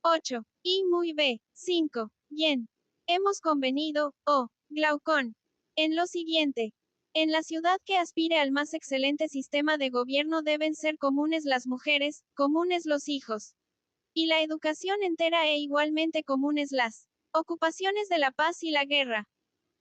8. Y muy b. 5. Bien. Hemos convenido, oh, Glaucón, en lo siguiente. En la ciudad que aspire al más excelente sistema de gobierno deben ser comunes las mujeres, comunes los hijos. Y la educación entera e igualmente comunes las ocupaciones de la paz y la guerra.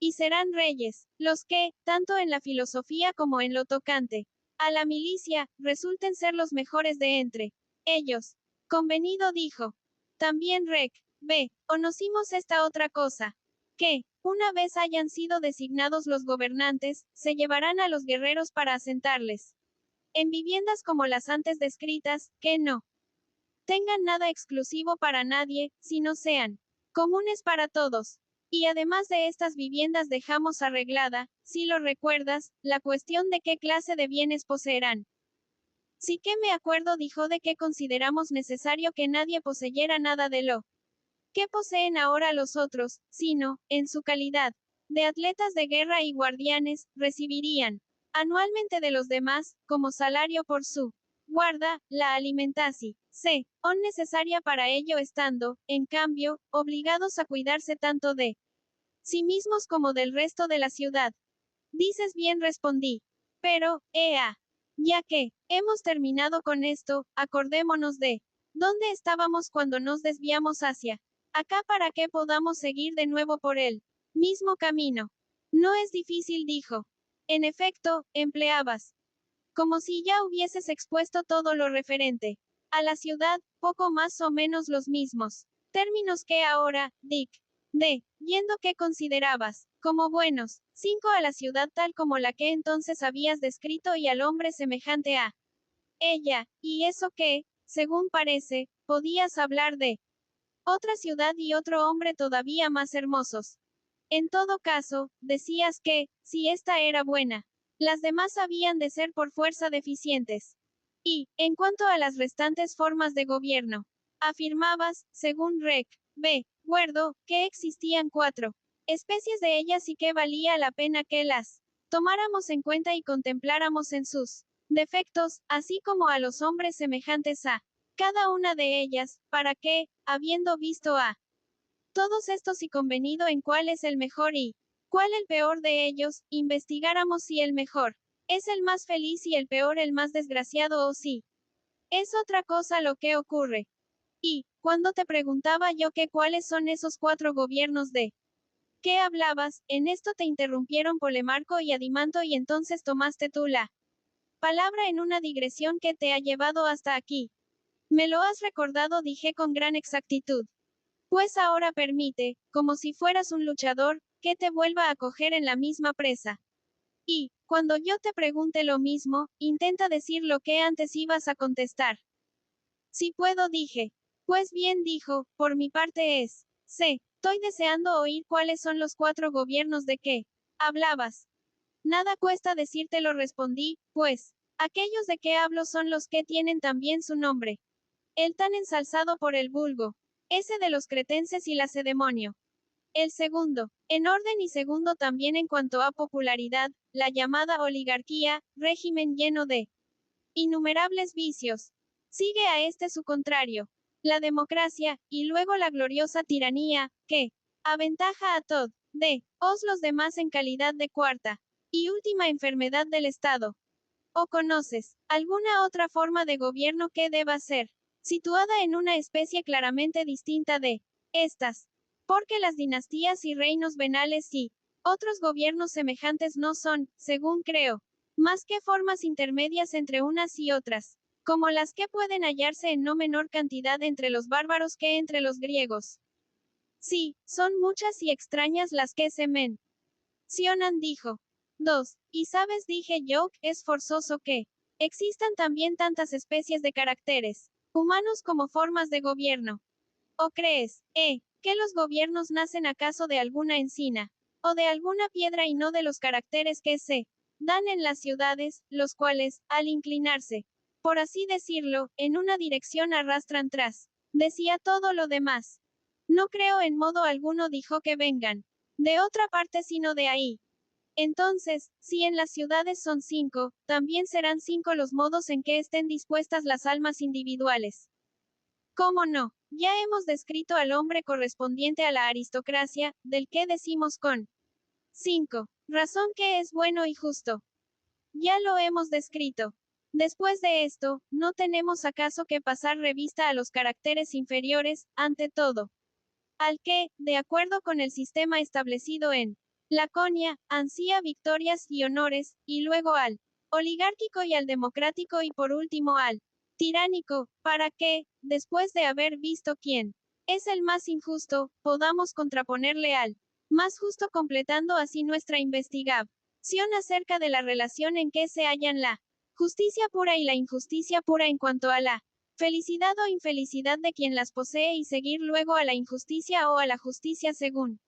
Y serán reyes, los que, tanto en la filosofía como en lo tocante a la milicia, resulten ser los mejores de entre ellos. Convenido dijo. También Rec. B. Conocimos esta otra cosa. Que, una vez hayan sido designados los gobernantes, se llevarán a los guerreros para asentarles en viviendas como las antes descritas, que no tengan nada exclusivo para nadie, sino sean comunes para todos. Y además de estas viviendas dejamos arreglada, si lo recuerdas, la cuestión de qué clase de bienes poseerán. Sí que me acuerdo, dijo, de que consideramos necesario que nadie poseyera nada de lo que poseen ahora los otros, sino, en su calidad de atletas de guerra y guardianes, recibirían anualmente de los demás, como salario por su guarda, la alimentación on necesaria para ello, estando, en cambio, obligados a cuidarse tanto de sí mismos como del resto de la ciudad. Dices bien, respondí. Pero, ya que hemos terminado con esto, acordémonos de dónde estábamos cuando nos desviamos hacia acá para que podamos seguir de nuevo por el mismo camino. No es difícil, dijo. En efecto, empleabas como si ya hubieses expuesto todo lo referente a la ciudad, poco más o menos los mismos términos que ahora, Dick. Yendo que considerabas como buenos, 5 a la ciudad tal como la que entonces habías descrito y al hombre semejante a ella, y eso que, según parece, podías hablar de otra ciudad y otro hombre todavía más hermosos. En todo caso, decías que, si esta era buena, las demás habían de ser por fuerza deficientes. Y, en cuanto a las restantes formas de gobierno, afirmabas, según Rec. B. Guerdo, que existían 4 especies de ellas y que valía la pena que las tomáramos en cuenta y contempláramos en sus defectos, así como a los hombres semejantes a cada una de ellas, para que, habiendo visto a todos estos y convenido en cuál es el mejor y cuál el peor de ellos, investigáramos si el mejor es el más feliz y el peor el más desgraciado, o si es otra cosa lo que ocurre. Y, cuando te preguntaba yo que cuáles son esos 4 gobiernos de qué hablabas, en esto te interrumpieron Polemarco y Adimanto y entonces tomaste tú la palabra en una digresión que te ha llevado hasta aquí. Me lo has recordado, dije con gran exactitud. Pues ahora permite, como si fueras un luchador, que te vuelva a coger en la misma presa. Y, cuando yo te pregunte lo mismo, intenta decir lo que antes ibas a contestar. Si puedo, dije. Pues bien, dijo, por mi parte es. Estoy deseando oír cuáles son los 4 gobiernos de que hablabas. Nada cuesta decírtelo, respondí, pues, aquellos de que hablo son los que tienen también su nombre. El tan ensalzado por el vulgo. Ese de los cretenses y lacedemonio. El segundo, en orden y segundo también en cuanto a popularidad, la llamada oligarquía, régimen lleno de innumerables vicios. Sigue a este su contrario, la democracia, y luego la gloriosa tiranía, que aventaja a todos los demás en calidad de cuarta y última enfermedad del Estado. ¿O conoces alguna otra forma de gobierno que deba ser situada en una especie claramente distinta de estas? Porque las dinastías y reinos venales y otros gobiernos semejantes no son, según creo, más que formas intermedias entre unas y otras, como las que pueden hallarse en no menor cantidad entre los bárbaros que entre los griegos. Sí, son muchas y extrañas las que se mencionan, dijo. 2. Y sabes, dije yo, es forzoso que existan también tantas especies de caracteres humanos como formas de gobierno. ¿O crees, que los gobiernos nacen acaso de alguna encina o de alguna piedra y no de los caracteres que se dan en las ciudades, los cuales, al inclinarse, por así decirlo, en una dirección arrastran tras decía todo lo demás? No creo en modo alguno, dijo, que vengan de otra parte sino de ahí. Entonces, si en las ciudades son 5, también serán 5 los modos en que estén dispuestas las almas individuales. ¿Cómo no? Ya hemos descrito al hombre correspondiente a la aristocracia, del que decimos con 5. Razón que es bueno y justo. Ya lo hemos descrito. Después de esto, no tenemos acaso que pasar revista a los caracteres inferiores, ante todo. Al que, de acuerdo con el sistema establecido en Laconia, ansía victorias y honores, y luego al oligárquico y al democrático y por último al tiránico, para que, después de haber visto quién es el más injusto, podamos contraponerle al más justo completando así nuestra investigación acerca de la relación en que se hallan la justicia pura y la injusticia pura en cuanto a la felicidad o infelicidad de quien las posee y seguir luego a la injusticia o a la justicia según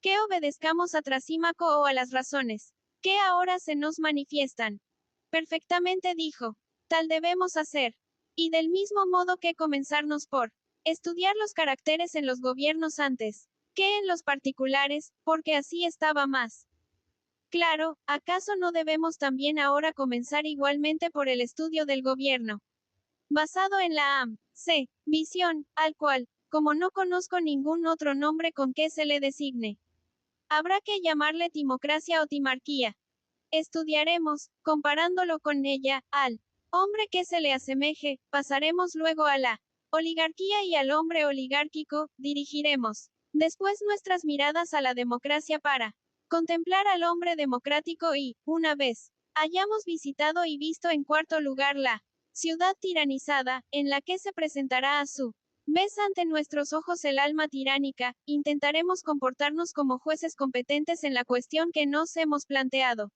que obedezcamos a Trasímaco o a las razones que ahora se nos manifiestan. Perfectamente dijo. Tal debemos hacer. Y del mismo modo que comenzarnos por estudiar los caracteres en los gobiernos antes que en los particulares, porque así estaba más claro, ¿acaso no debemos también ahora comenzar igualmente por el estudio del gobierno? Basado en la C. Visión, al cual, como no conozco ningún otro nombre con que se le designe, habrá que llamarle timocracia o timarquía. Estudiaremos, comparándolo con ella, al hombre que se le asemeje, pasaremos luego a la oligarquía y al hombre oligárquico, dirigiremos después nuestras miradas a la democracia para contemplar al hombre democrático y, una vez, hayamos visitado y visto en cuarto lugar la ciudad tiranizada, en la que se presentará a su vez ante nuestros ojos el alma tiránica, intentaremos comportarnos como jueces competentes en la cuestión que nos hemos planteado.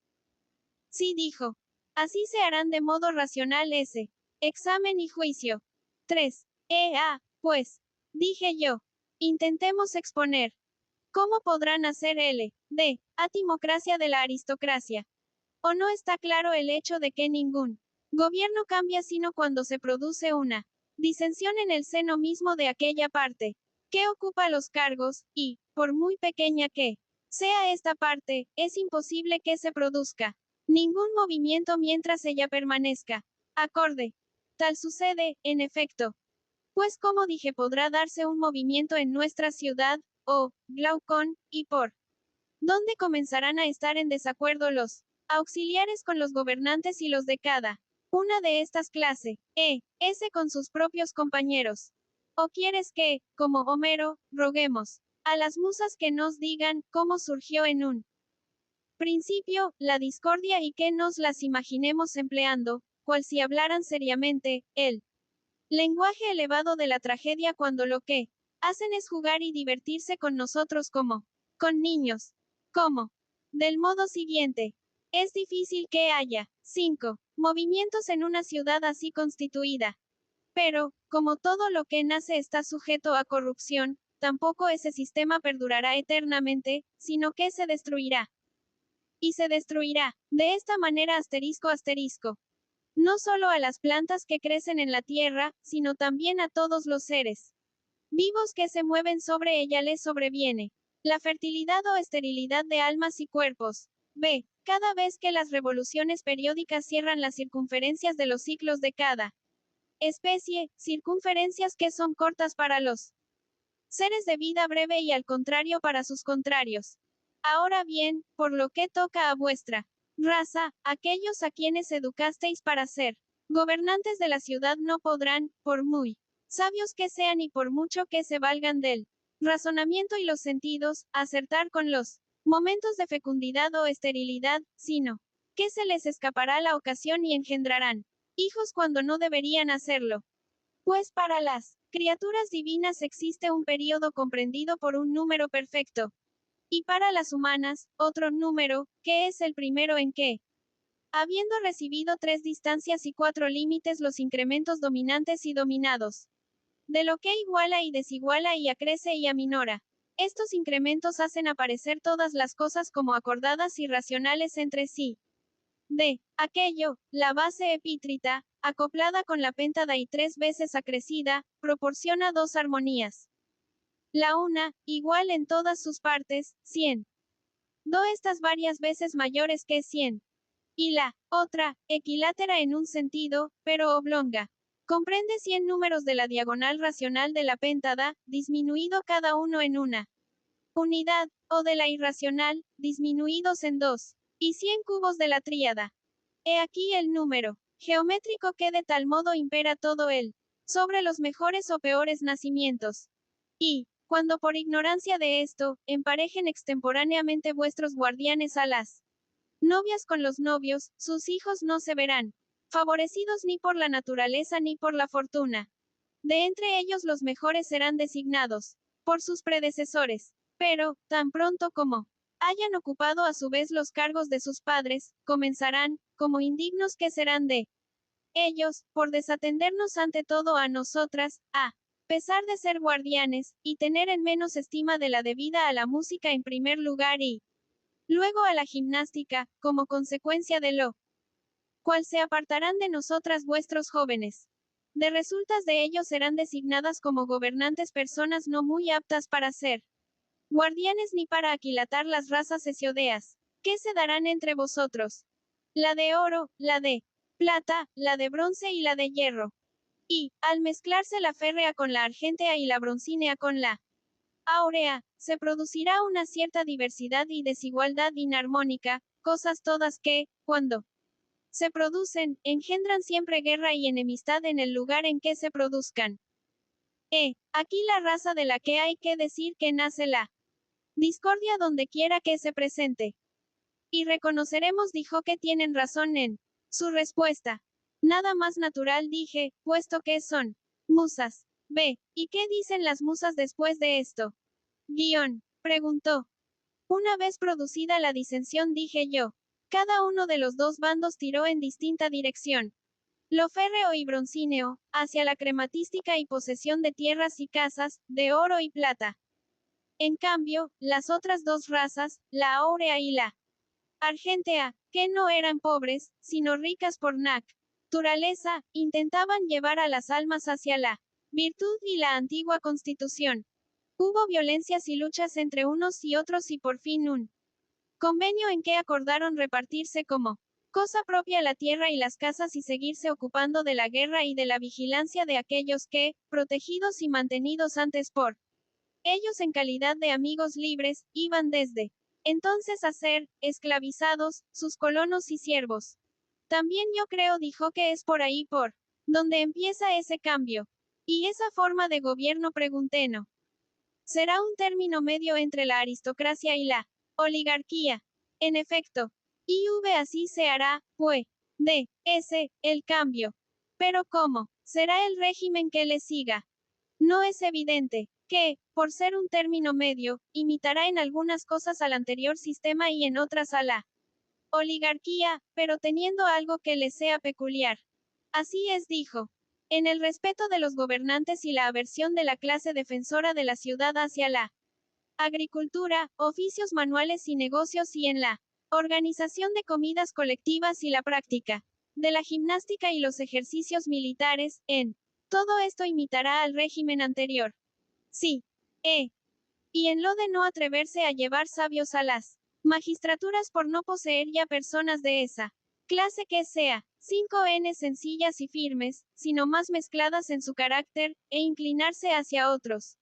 Sí dijo. Así se harán de modo racional ese examen y juicio. 3. Pues, dije yo. Intentemos exponer. ¿Cómo podrán hacer de atimocracia de la aristocracia? ¿O no está claro el hecho de que ningún gobierno cambia sino cuando se produce una disensión en el seno mismo de aquella parte que ocupa los cargos, y, por muy pequeña que sea esta parte, es imposible que se produzca ningún movimiento mientras ella permanezca acorde? Tal sucede, en efecto. Pues como dije podrá darse un movimiento en nuestra ciudad, o Glaucón, y por donde comenzarán a estar en desacuerdo los auxiliares con los gobernantes y los de cada una de estas clase, ese con sus propios compañeros. ¿O quieres que, como Homero, roguemos a las musas que nos digan cómo surgió en un principio la discordia y que nos las imaginemos empleando, cual si hablaran seriamente, el lenguaje elevado de la tragedia cuando lo que hacen es jugar y divertirse con nosotros como con niños? ¿Cómo? Del modo siguiente. Es difícil que haya 5 movimientos en una ciudad así constituida. Pero, como todo lo que nace está sujeto a corrupción, tampoco ese sistema perdurará eternamente, sino que se destruirá. Y se destruirá, de esta manera asterisco asterisco. No solo a las plantas que crecen en la tierra, sino también a todos los seres vivos que se mueven sobre ella les sobreviene la fertilidad o esterilidad de almas y cuerpos. B. Cada vez que las revoluciones periódicas cierran las circunferencias de los ciclos de cada especie, circunferencias que son cortas para los seres de vida breve y al contrario para sus contrarios. Ahora bien, por lo que toca a vuestra raza, aquellos a quienes educasteis para ser gobernantes de la ciudad no podrán, por muy sabios que sean y por mucho que se valgan del razonamiento y los sentidos, acertar con los momentos de fecundidad o esterilidad, sino que se les escapará la ocasión y engendrarán hijos cuando no deberían hacerlo. Pues para las criaturas divinas existe un período comprendido por un número perfecto. Y para las humanas, otro número, que es el primero en que, habiendo recibido 3 distancias y 4 límites los incrementos dominantes y dominados, de lo que iguala y desiguala y acrece y aminora. Estos incrementos hacen aparecer todas las cosas como acordadas y racionales entre sí. De aquello, la base epítrita, acoplada con la péntada y 3 veces acrecida, proporciona 2 armonías. La una, igual en todas sus partes, 100. Do estas varias veces mayores que 100. Y la otra, equilátera en un sentido, pero oblonga. Comprende 100 números de la diagonal racional de la péntada, disminuido cada uno en una unidad, o de la irracional, disminuidos en dos, y 100 cubos de la tríada. He aquí el número geométrico que de tal modo impera todo él, sobre los mejores o peores nacimientos. Y, cuando por ignorancia de esto, emparejen extemporáneamente vuestros guardianes a las novias con los novios, sus hijos no se verán favorecidos ni por la naturaleza ni por la fortuna. De entre ellos los mejores serán designados por sus predecesores. Pero, tan pronto como hayan ocupado a su vez los cargos de sus padres, comenzarán, como indignos que serán de ellos, por desatendernos ante todo a nosotras, a pesar de ser guardianes, y tener en menos estima de la debida a la música en primer lugar y luego a la gimnástica, como consecuencia de lo cual se apartarán de nosotras vuestros jóvenes. De resultas de ellos serán designadas como gobernantes personas no muy aptas para ser guardianes ni para aquilatar las razas hesiodeas, que se darán entre vosotros. La de oro, la de plata, la de bronce y la de hierro. Y, al mezclarse la férrea con la argéntea y la broncínea con la áurea, se producirá una cierta diversidad y desigualdad inarmónica, cosas todas que, cuando se producen, engendran siempre guerra y enemistad en el lugar en que se produzcan. Aquí la raza de la que hay que decir que nace la discordia donde quiera que se presente. Y reconoceremos, dijo, que tienen razón en su respuesta. Nada más natural, dije, puesto que son musas. ¿Y qué dicen las musas después de esto? Preguntó. Una vez producida la disensión, dije yo. Cada uno de los dos bandos tiró en distinta dirección. Lo férreo y broncíneo, hacia la crematística y posesión de tierras y casas, de oro y plata. En cambio, las otras dos razas, la áurea y la argéntea, que no eran pobres, sino ricas por naturaleza, intentaban llevar a las almas hacia la virtud y la antigua constitución. Hubo violencias y luchas entre unos y otros y por fin un convenio en que acordaron repartirse como cosa propia la tierra y las casas y seguirse ocupando de la guerra y de la vigilancia de aquellos que, protegidos y mantenidos antes por ellos en calidad de amigos libres, iban desde entonces a ser esclavizados, sus colonos y siervos. También yo creo, dijo, que es por ahí por donde empieza ese cambio. ¿Y esa forma de gobierno? Pregunté. No. Será un término medio entre la aristocracia y la oligarquía. En efecto. Así se hará, pues, de ese, el cambio. Pero ¿cómo será el régimen que le siga? No es evidente que, por ser un término medio, imitará en algunas cosas al anterior sistema y en otras a la oligarquía, pero teniendo algo que le sea peculiar. Así es, dijo. En el respeto de los gobernantes y la aversión de la clase defensora de la ciudad hacia la agricultura, oficios manuales y negocios y en la organización de comidas colectivas y la práctica de la gimnástica y los ejercicios militares, en todo esto imitará al régimen anterior. Sí. Y en lo de no atreverse a llevar sabios a las magistraturas por no poseer ya personas de esa clase que sea 5n sencillas y firmes, sino más mezcladas en su carácter, e inclinarse hacia otros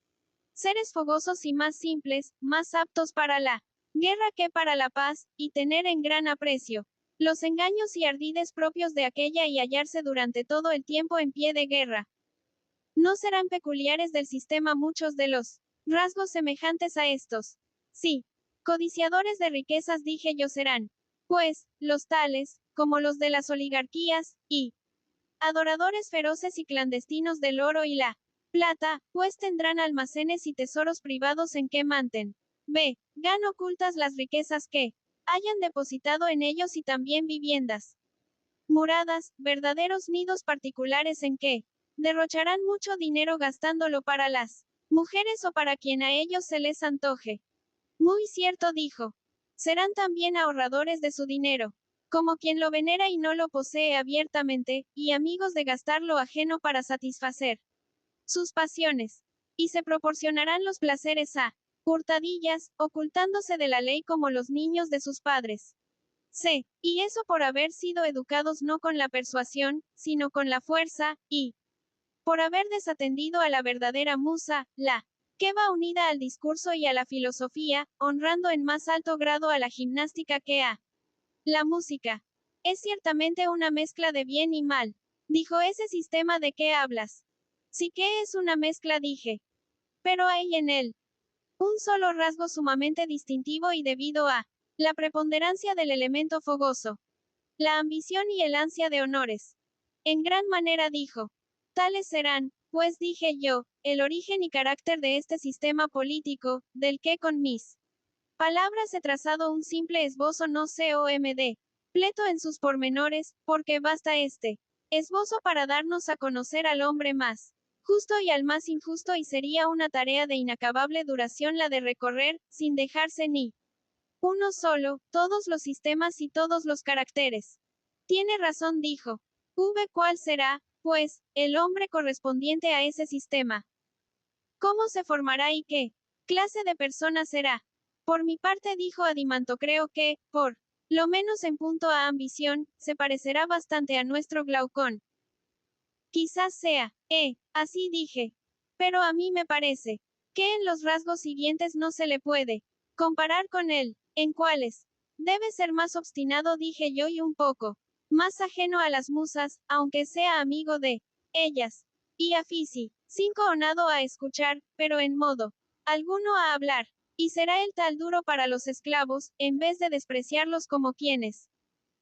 seres fogosos y más simples, más aptos para la guerra que para la paz, y tener en gran aprecio los engaños y ardides propios de aquella y hallarse durante todo el tiempo en pie de guerra. No serán peculiares del sistema muchos de los rasgos semejantes a estos. Sí. Codiciadores de riquezas, dije yo, serán, pues, los tales, como los de las oligarquías, y adoradores feroces y clandestinos del oro y la plata, pues tendrán almacenes y tesoros privados en que gan ocultas las riquezas que hayan depositado en ellos y también viviendas muradas, verdaderos nidos particulares en que derrocharán mucho dinero gastándolo para las mujeres o para quien a ellos se les antoje. Muy cierto, dijo. Serán también ahorradores de su dinero, como quien lo venera y no lo posee abiertamente, y amigos de gastar lo ajeno para satisfacer sus pasiones. Y se proporcionarán los placeres a hurtadillas, ocultándose de la ley como los niños de sus padres. Y eso por haber sido educados no con la persuasión, sino con la fuerza, y por haber desatendido a la verdadera musa, la que va unida al discurso y a la filosofía, honrando en más alto grado a la gimnástica que a la música. Es ciertamente una mezcla de bien y mal. Dijo ese sistema de qué hablas. Sí que es una mezcla, dije. Pero hay en él un solo rasgo sumamente distintivo y debido a la preponderancia del elemento fogoso, la ambición y el ansia de honores. En gran manera dijo. Tales serán, pues dije yo, el origen y carácter de este sistema político, del que con mis palabras he trazado un simple esbozo no comd. Pleto en sus pormenores, porque basta este esbozo para darnos a conocer al hombre más justo y al más injusto y sería una tarea de inacabable duración la de recorrer, sin dejarse ni uno solo, todos los sistemas y todos los caracteres. Tiene razón, dijo. ¿Cuál será, pues, el hombre correspondiente a ese sistema? ¿Cómo se formará y qué clase de persona será? Por mi parte, dijo Adimanto, creo que, por lo menos en punto a ambición, se parecerá bastante a nuestro Glaucón. Quizás sea, así dije. Pero a mí me parece que en los rasgos siguientes no se le puede comparar con él. ¿En cuáles? Debe ser más obstinado, dije yo, y un poco más ajeno a las musas, aunque sea amigo de ellas. Y Afisi, sin coonado a escuchar, pero en modo alguno a hablar. Y será el tal duro para los esclavos, en vez de despreciarlos como quienes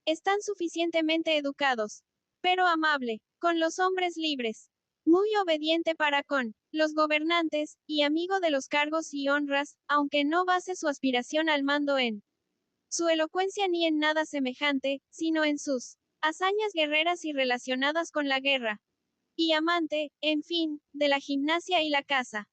están suficientemente educados, pero amable, con los hombres libres, muy obediente para con los gobernantes, y amigo de los cargos y honras, aunque no base su aspiración al mando en su elocuencia ni en nada semejante, sino en sus hazañas guerreras y relacionadas con la guerra. Y amante, en fin, de la gimnasia y la caza.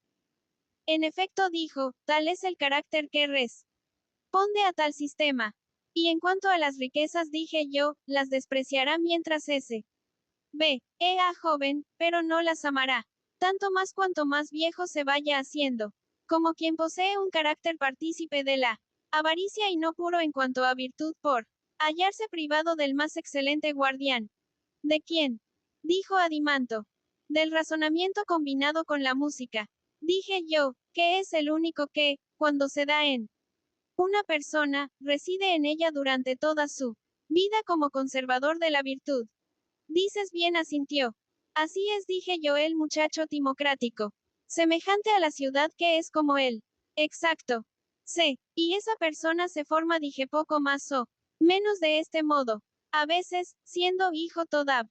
En efecto, dijo, tal es el carácter que responde a tal sistema. Y en cuanto a las riquezas, dije yo, las despreciará mientras joven, pero no las amará. Tanto más cuanto más viejo se vaya haciendo. Como quien posee un carácter partícipe de la avaricia y no puro en cuanto a virtud por hallarse privado del más excelente guardián. ¿De quién? Dijo Adimanto. Del razonamiento combinado con la música. Dije yo, que es el único que, cuando se da en una persona, reside en ella durante toda su vida como conservador de la virtud. Dices bien, asintió. Así es, dije yo, el muchacho timocrático. Semejante a la ciudad que es como él. Exacto. Sí, y esa persona se forma, dije, poco más o menos de este modo. A veces, siendo hijo toda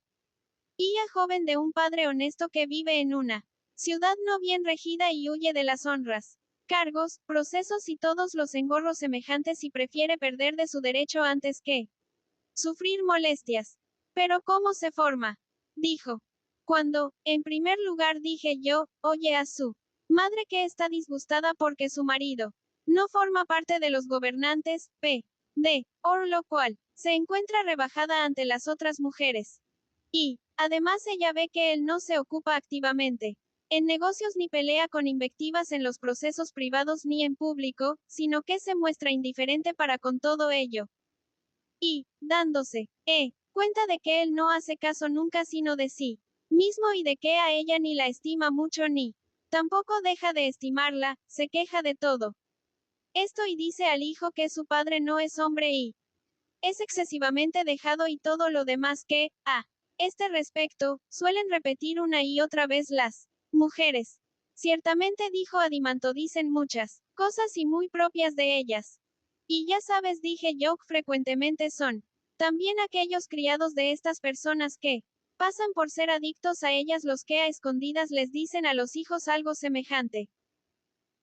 hija joven de un padre honesto que vive en una ciudad no bien regida y huye de las honras, cargos, procesos y todos los engorros semejantes y prefiere perder de su derecho antes que sufrir molestias. Pero ¿cómo se forma? Dijo. Cuando, en primer lugar, dije yo, oye a su madre que está disgustada porque su marido no forma parte de los gobernantes, por lo cual, se encuentra rebajada ante las otras mujeres. Y, además, ella ve que él no se ocupa activamente en negocios ni pelea con invectivas en los procesos privados ni en público, sino que se muestra indiferente para con todo ello. Y, dándose, cuenta de que él no hace caso nunca sino de sí mismo y de que a ella ni la estima mucho ni tampoco deja de estimarla, se queja de todo esto y dice al hijo que su padre no es hombre y es excesivamente dejado y todo lo demás que, a este respecto, suelen repetir una y otra vez las mujeres. Ciertamente, dijo Adimanto, dicen muchas cosas y muy propias de ellas. Y ya sabes, dije yo, frecuentemente son también aquellos criados de estas personas que pasan por ser adictos a ellas los que a escondidas les dicen a los hijos algo semejante.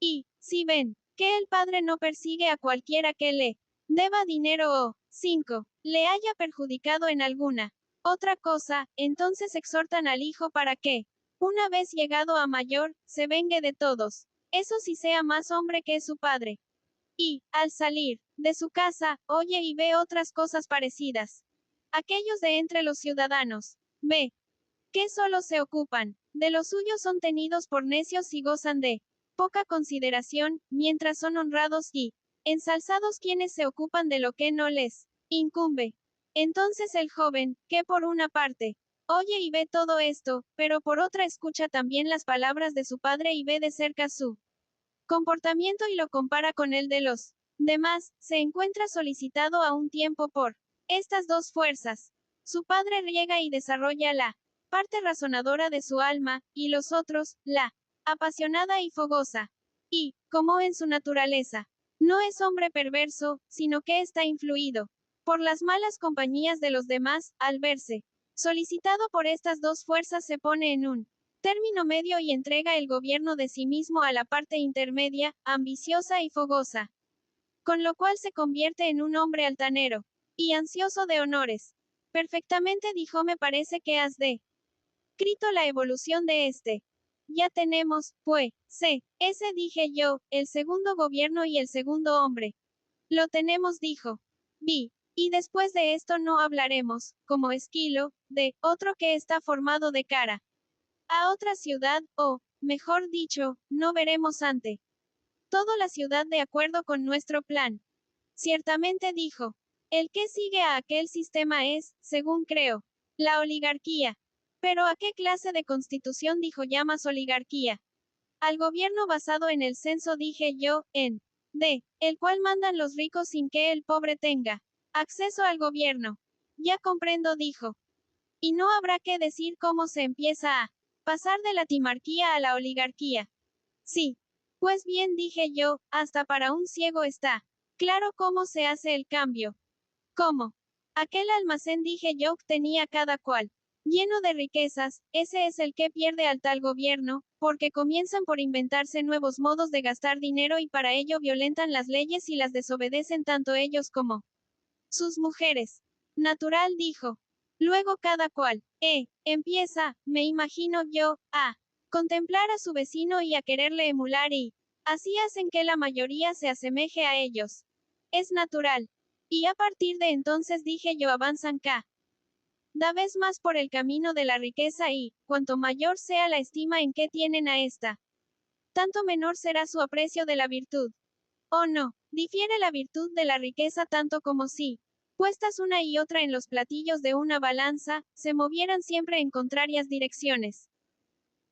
Y, si ven que el padre no persigue a cualquiera que le deba dinero o 5. Le haya perjudicado en alguna otra cosa, entonces exhortan al hijo para que, una vez llegado a mayor, se vengue de todos. Eso sí sea más hombre que su padre. Y, al salir de su casa, oye y ve otras cosas parecidas. Aquellos de entre los ciudadanos, ve, que solo se ocupan de lo suyo son tenidos por necios y gozan de poca consideración, mientras son honrados y ensalzados quienes se ocupan de lo que no les incumbe. Entonces el joven, que por una parte Oye y ve todo esto, pero por otra escucha también las palabras de su padre y ve de cerca su comportamiento y lo compara con el de los demás. Se encuentra solicitado a un tiempo por estas dos fuerzas. Su padre riega y desarrolla la parte razonadora de su alma, y los otros, la apasionada y fogosa. Y, como en su naturaleza, no es hombre perverso, sino que está influido por las malas compañías de los demás, al verse solicitado por estas dos fuerzas se pone en un término medio y entrega el gobierno de sí mismo a la parte intermedia, ambiciosa y fogosa. Con lo cual se convierte en un hombre altanero y ansioso de honores. Perfectamente dijo, me parece que has descrito la evolución de este. Ya tenemos, pues, ese dije yo, el segundo gobierno y el segundo hombre. Lo tenemos, dijo. Vi. Y después de esto no hablaremos, como Esquilo, de otro que está formado de cara a otra ciudad, o, mejor dicho, no veremos ante todo la ciudad de acuerdo con nuestro plan. Ciertamente dijo. El que sigue a aquel sistema es, según creo, la oligarquía. Pero ¿a qué clase de constitución dijo llamas oligarquía? Al gobierno basado en el censo dije yo, en el cual mandan los ricos sin que el pobre tenga acceso al gobierno. Ya comprendo, dijo. Y no habrá que decir cómo se empieza a pasar de la timarquía a la oligarquía. Sí. Pues bien, dije yo, hasta para un ciego está claro cómo se hace el cambio. ¿Cómo? Aquel almacén, dije yo, tenía cada cual lleno de riquezas, ese es el que pierde al tal gobierno, porque comienzan por inventarse nuevos modos de gastar dinero y para ello violentan las leyes y las desobedecen tanto ellos como sus mujeres. Natural, dijo. Luego cada cual, empieza, me imagino yo, a contemplar a su vecino y a quererle emular y así hacen que la mayoría se asemeje a ellos. Es natural. Y a partir de entonces dije yo avanzan cada vez más por el camino de la riqueza y, cuanto mayor sea la estima en que tienen a esta, tanto menor será su aprecio de la virtud. Oh no, difiere la virtud de la riqueza tanto como si, puestas una y otra en los platillos de una balanza, se movieran siempre en contrarias direcciones.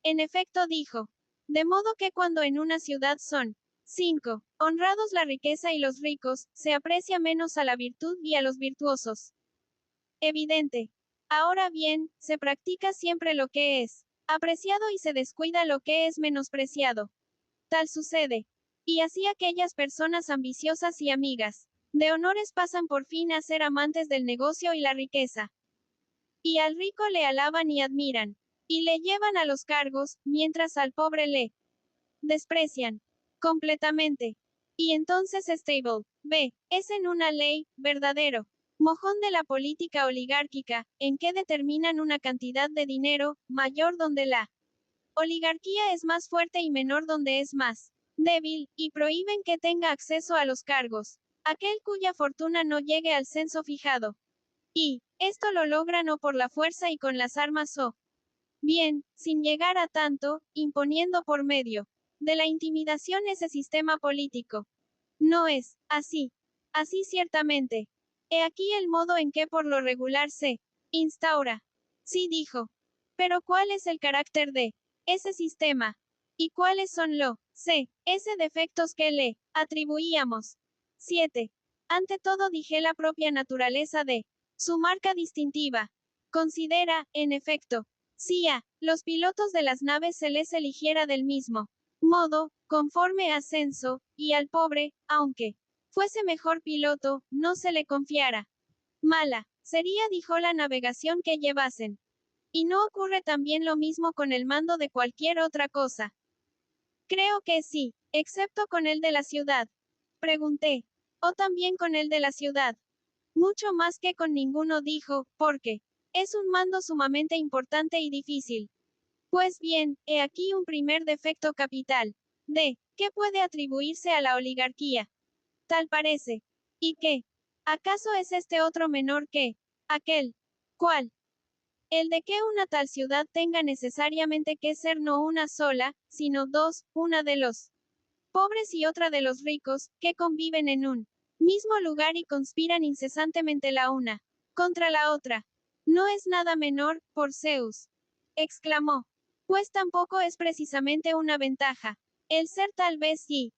En efecto, dijo. De modo que cuando en una ciudad son 5 honrados la riqueza y los ricos, se aprecia menos a la virtud y a los virtuosos. Evidente. Ahora bien, se practica siempre lo que es apreciado y se descuida lo que es menospreciado. Tal sucede. Y así aquellas personas ambiciosas y amigas de honores pasan por fin a ser amantes del negocio y la riqueza. Y al rico le alaban y admiran. Y le llevan a los cargos, mientras al pobre le desprecian completamente. Y entonces Stable, es en una ley, verdadero mojón de la política oligárquica, en que determinan una cantidad de dinero, mayor donde la oligarquía es más fuerte y menor donde es más débil, y prohíben que tenga acceso a los cargos. Aquel cuya fortuna no llegue al censo fijado. Y, esto lo logran o por la fuerza y con las armas o, bien, sin llegar a tanto, imponiendo por medio de la intimidación ese sistema político. No es así. Así ciertamente. He aquí el modo en que por lo regular se instaura. Sí, dijo. Pero ¿cuál es el carácter de ese sistema? ¿Y cuáles son ese defectos que le atribuíamos? 7. Ante todo dije la propia naturaleza de su marca distintiva. Considera, en efecto, si a los pilotos de las naves se les eligiera del mismo modo, conforme a censo, y al pobre, aunque fuese mejor piloto, no se le confiara. Mala, sería, dijo, la navegación que llevasen. Y no ocurre también lo mismo con el mando de cualquier otra cosa. Creo que sí, excepto con el de la ciudad. Pregunté. O también con el de la ciudad. Mucho más que con ninguno, dijo, porque es un mando sumamente importante y difícil. Pues bien, he aquí un primer defecto capital. ¿Qué puede atribuirse a la oligarquía? Tal parece. ¿Y qué? ¿Acaso es este otro menor que aquel? ¿Cuál? El de que una tal ciudad tenga necesariamente que ser no una sola, sino dos, una de los pobres y otra de los ricos, que conviven en un mismo lugar y conspiran incesantemente la una contra la otra. No es nada menor, por Zeus. Exclamó. Pues tampoco es precisamente una ventaja. El ser tal vez y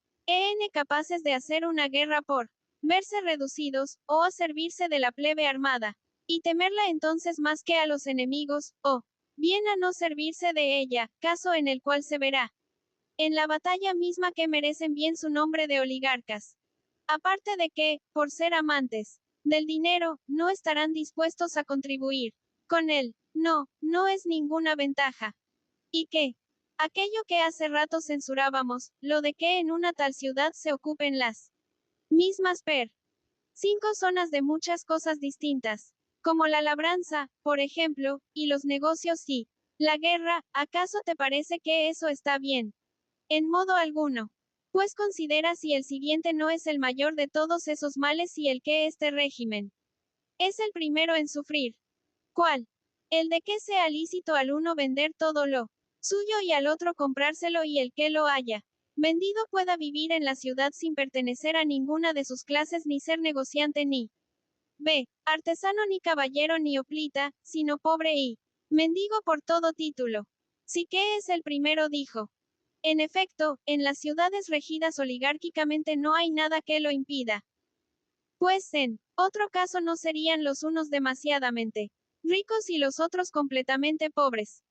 capaces de hacer una guerra por verse reducidos, o a servirse de la plebe armada, y temerla entonces más que a los enemigos, o bien a no servirse de ella, caso en el cual se verá en la batalla misma que merecen bien su nombre de oligarcas. Aparte de que, por ser amantes del dinero, no estarán dispuestos a contribuir con él. No, no es ninguna ventaja. ¿Y qué? Aquello que hace rato censurábamos, lo de que en una tal ciudad se ocupen las mismas cinco zonas de muchas cosas distintas, como la labranza, por ejemplo, y los negocios y la guerra, ¿acaso te parece que eso está bien? En modo alguno. Pues considera si el siguiente no es el mayor de todos esos males y el que este régimen es el primero en sufrir. ¿Cuál? El de que sea lícito al uno vender todo lo suyo y al otro comprárselo y el que lo haya vendido pueda vivir en la ciudad sin pertenecer a ninguna de sus clases ni ser negociante ni artesano ni caballero ni oplita, sino pobre y mendigo por todo título. Sí que es el primero dijo. En efecto, en las ciudades regidas oligárquicamente no hay nada que lo impida. Pues en otro caso no serían los unos demasiadamente ricos y los otros completamente pobres.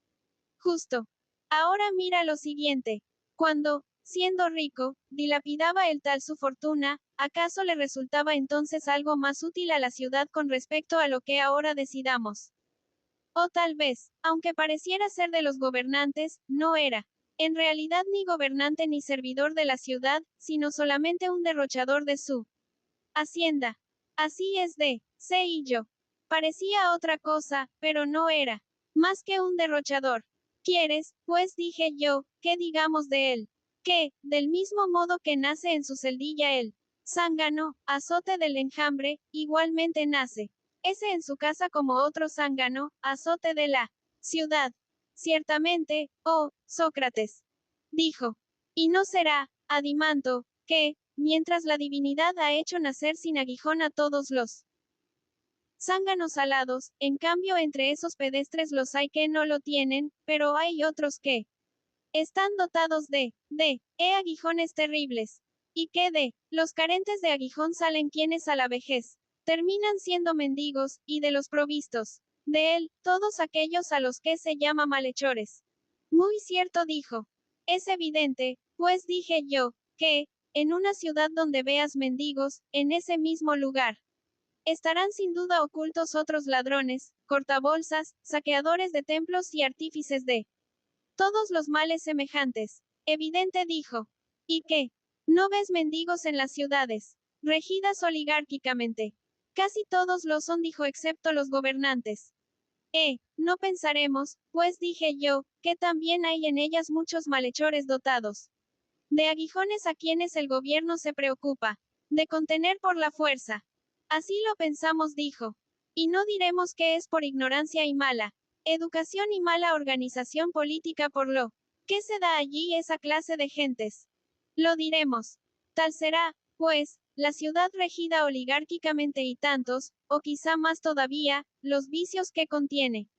Justo. Ahora mira lo siguiente. Cuando, siendo rico, dilapidaba el tal su fortuna, ¿acaso le resultaba entonces algo más útil a la ciudad con respecto a lo que ahora decidamos? O tal vez, aunque pareciera ser de los gobernantes, no era en realidad ni gobernante ni servidor de la ciudad, sino solamente un derrochador de su hacienda. Así es de, sé y yo. Parecía otra cosa, pero no era más que un derrochador. ¿Quieres, pues dije yo, que digamos de él? Que, del mismo modo que nace en su celdilla el zángano, azote del enjambre, igualmente nace ese en su casa como otro zángano, azote de la ciudad. Ciertamente, oh, Sócrates, dijo. Y no será, Adimanto, que, mientras la divinidad ha hecho nacer sin aguijón a todos los zánganos alados, en cambio entre esos pedestres los hay que no lo tienen, pero hay otros que están dotados aguijones terribles. Y que los carentes de aguijón salen quienes a la vejez terminan siendo mendigos, y de los provistos de él, todos aquellos a los que se llama malhechores. Muy cierto dijo. Es evidente, pues dije yo, que, en una ciudad donde veas mendigos, en ese mismo lugar, estarán sin duda ocultos otros ladrones, cortabolsas, saqueadores de templos y artífices de todos los males semejantes. Evidente dijo. ¿Y qué? ¿No ves mendigos en las ciudades regidas oligárquicamente? Casi todos lo son, dijo, excepto los gobernantes. No pensaremos, pues dije yo, que también hay en ellas muchos malhechores dotados de aguijones a quienes el gobierno se preocupa de contener por la fuerza. Así lo pensamos, dijo. Y no diremos que es por ignorancia y mala educación y mala organización política por lo que se da allí esa clase de gentes. Lo diremos. Tal será, pues, la ciudad regida oligárquicamente y tantos, o quizá más todavía, los vicios que contiene.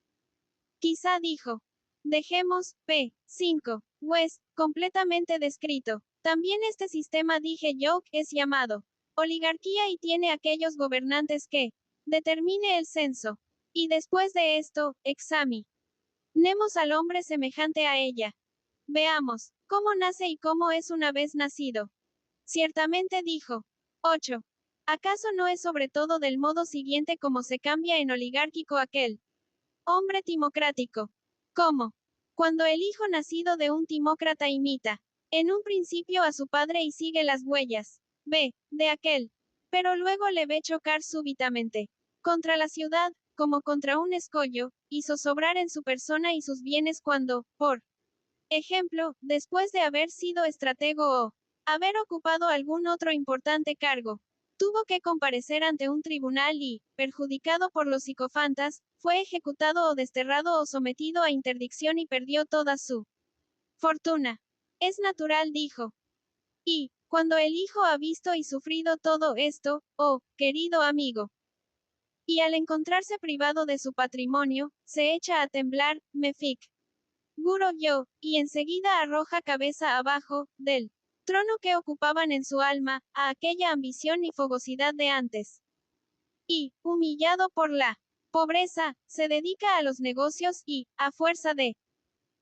Quizá dijo. Dejemos, p. 5, pues, completamente descrito. También este sistema, dije yo, es llamado oligarquía y tiene aquellos gobernantes que determine el censo. Y después de esto, examinemos al hombre semejante a ella. Veamos cómo nace y cómo es una vez nacido. Ciertamente dijo. 8. ¿Acaso no es sobre todo del modo siguiente como se cambia en oligárquico aquel hombre timocrático? ¿Cómo? Cuando el hijo nacido de un timócrata imita, en un principio a su padre y sigue las huellas, de aquel, pero luego le ve chocar súbitamente contra la ciudad, como contra un escollo, y zozobrar en su persona y sus bienes cuando, por ejemplo, después de haber sido estratego o haber ocupado algún otro importante cargo, tuvo que comparecer ante un tribunal y, perjudicado por los psicofantas, fue ejecutado o desterrado o sometido a interdicción y perdió toda su fortuna. Es natural, dijo. Y, cuando el hijo ha visto y sufrido todo esto, oh, querido amigo, y al encontrarse privado de su patrimonio, se echa a temblar, Mefik. Guro yo, y enseguida arroja cabeza abajo, del trono que ocupaban en su alma, a aquella ambición y fogosidad de antes. Y, humillado por la pobreza, se dedica a los negocios y, a fuerza de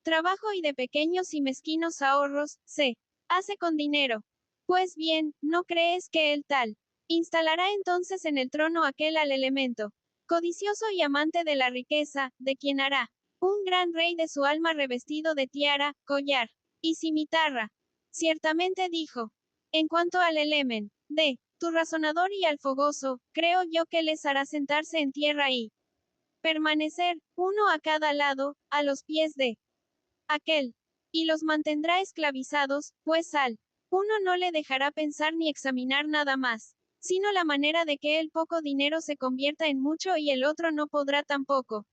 trabajo y de pequeños y mezquinos ahorros, se hace con dinero. Pues bien, ¿no crees que el tal instalará entonces en el trono aquel al elemento codicioso y amante de la riqueza, de quien hará un gran rey de su alma revestido de tiara, collar y cimitarra? Ciertamente dijo. En cuanto al elemen de tu razonador y al fogoso, creo yo que les hará sentarse en tierra y permanecer, uno a cada lado, a los pies de aquel, y los mantendrá esclavizados, pues al uno no le dejará pensar ni examinar nada más, sino la manera de que el poco dinero se convierta en mucho y el otro no podrá tampoco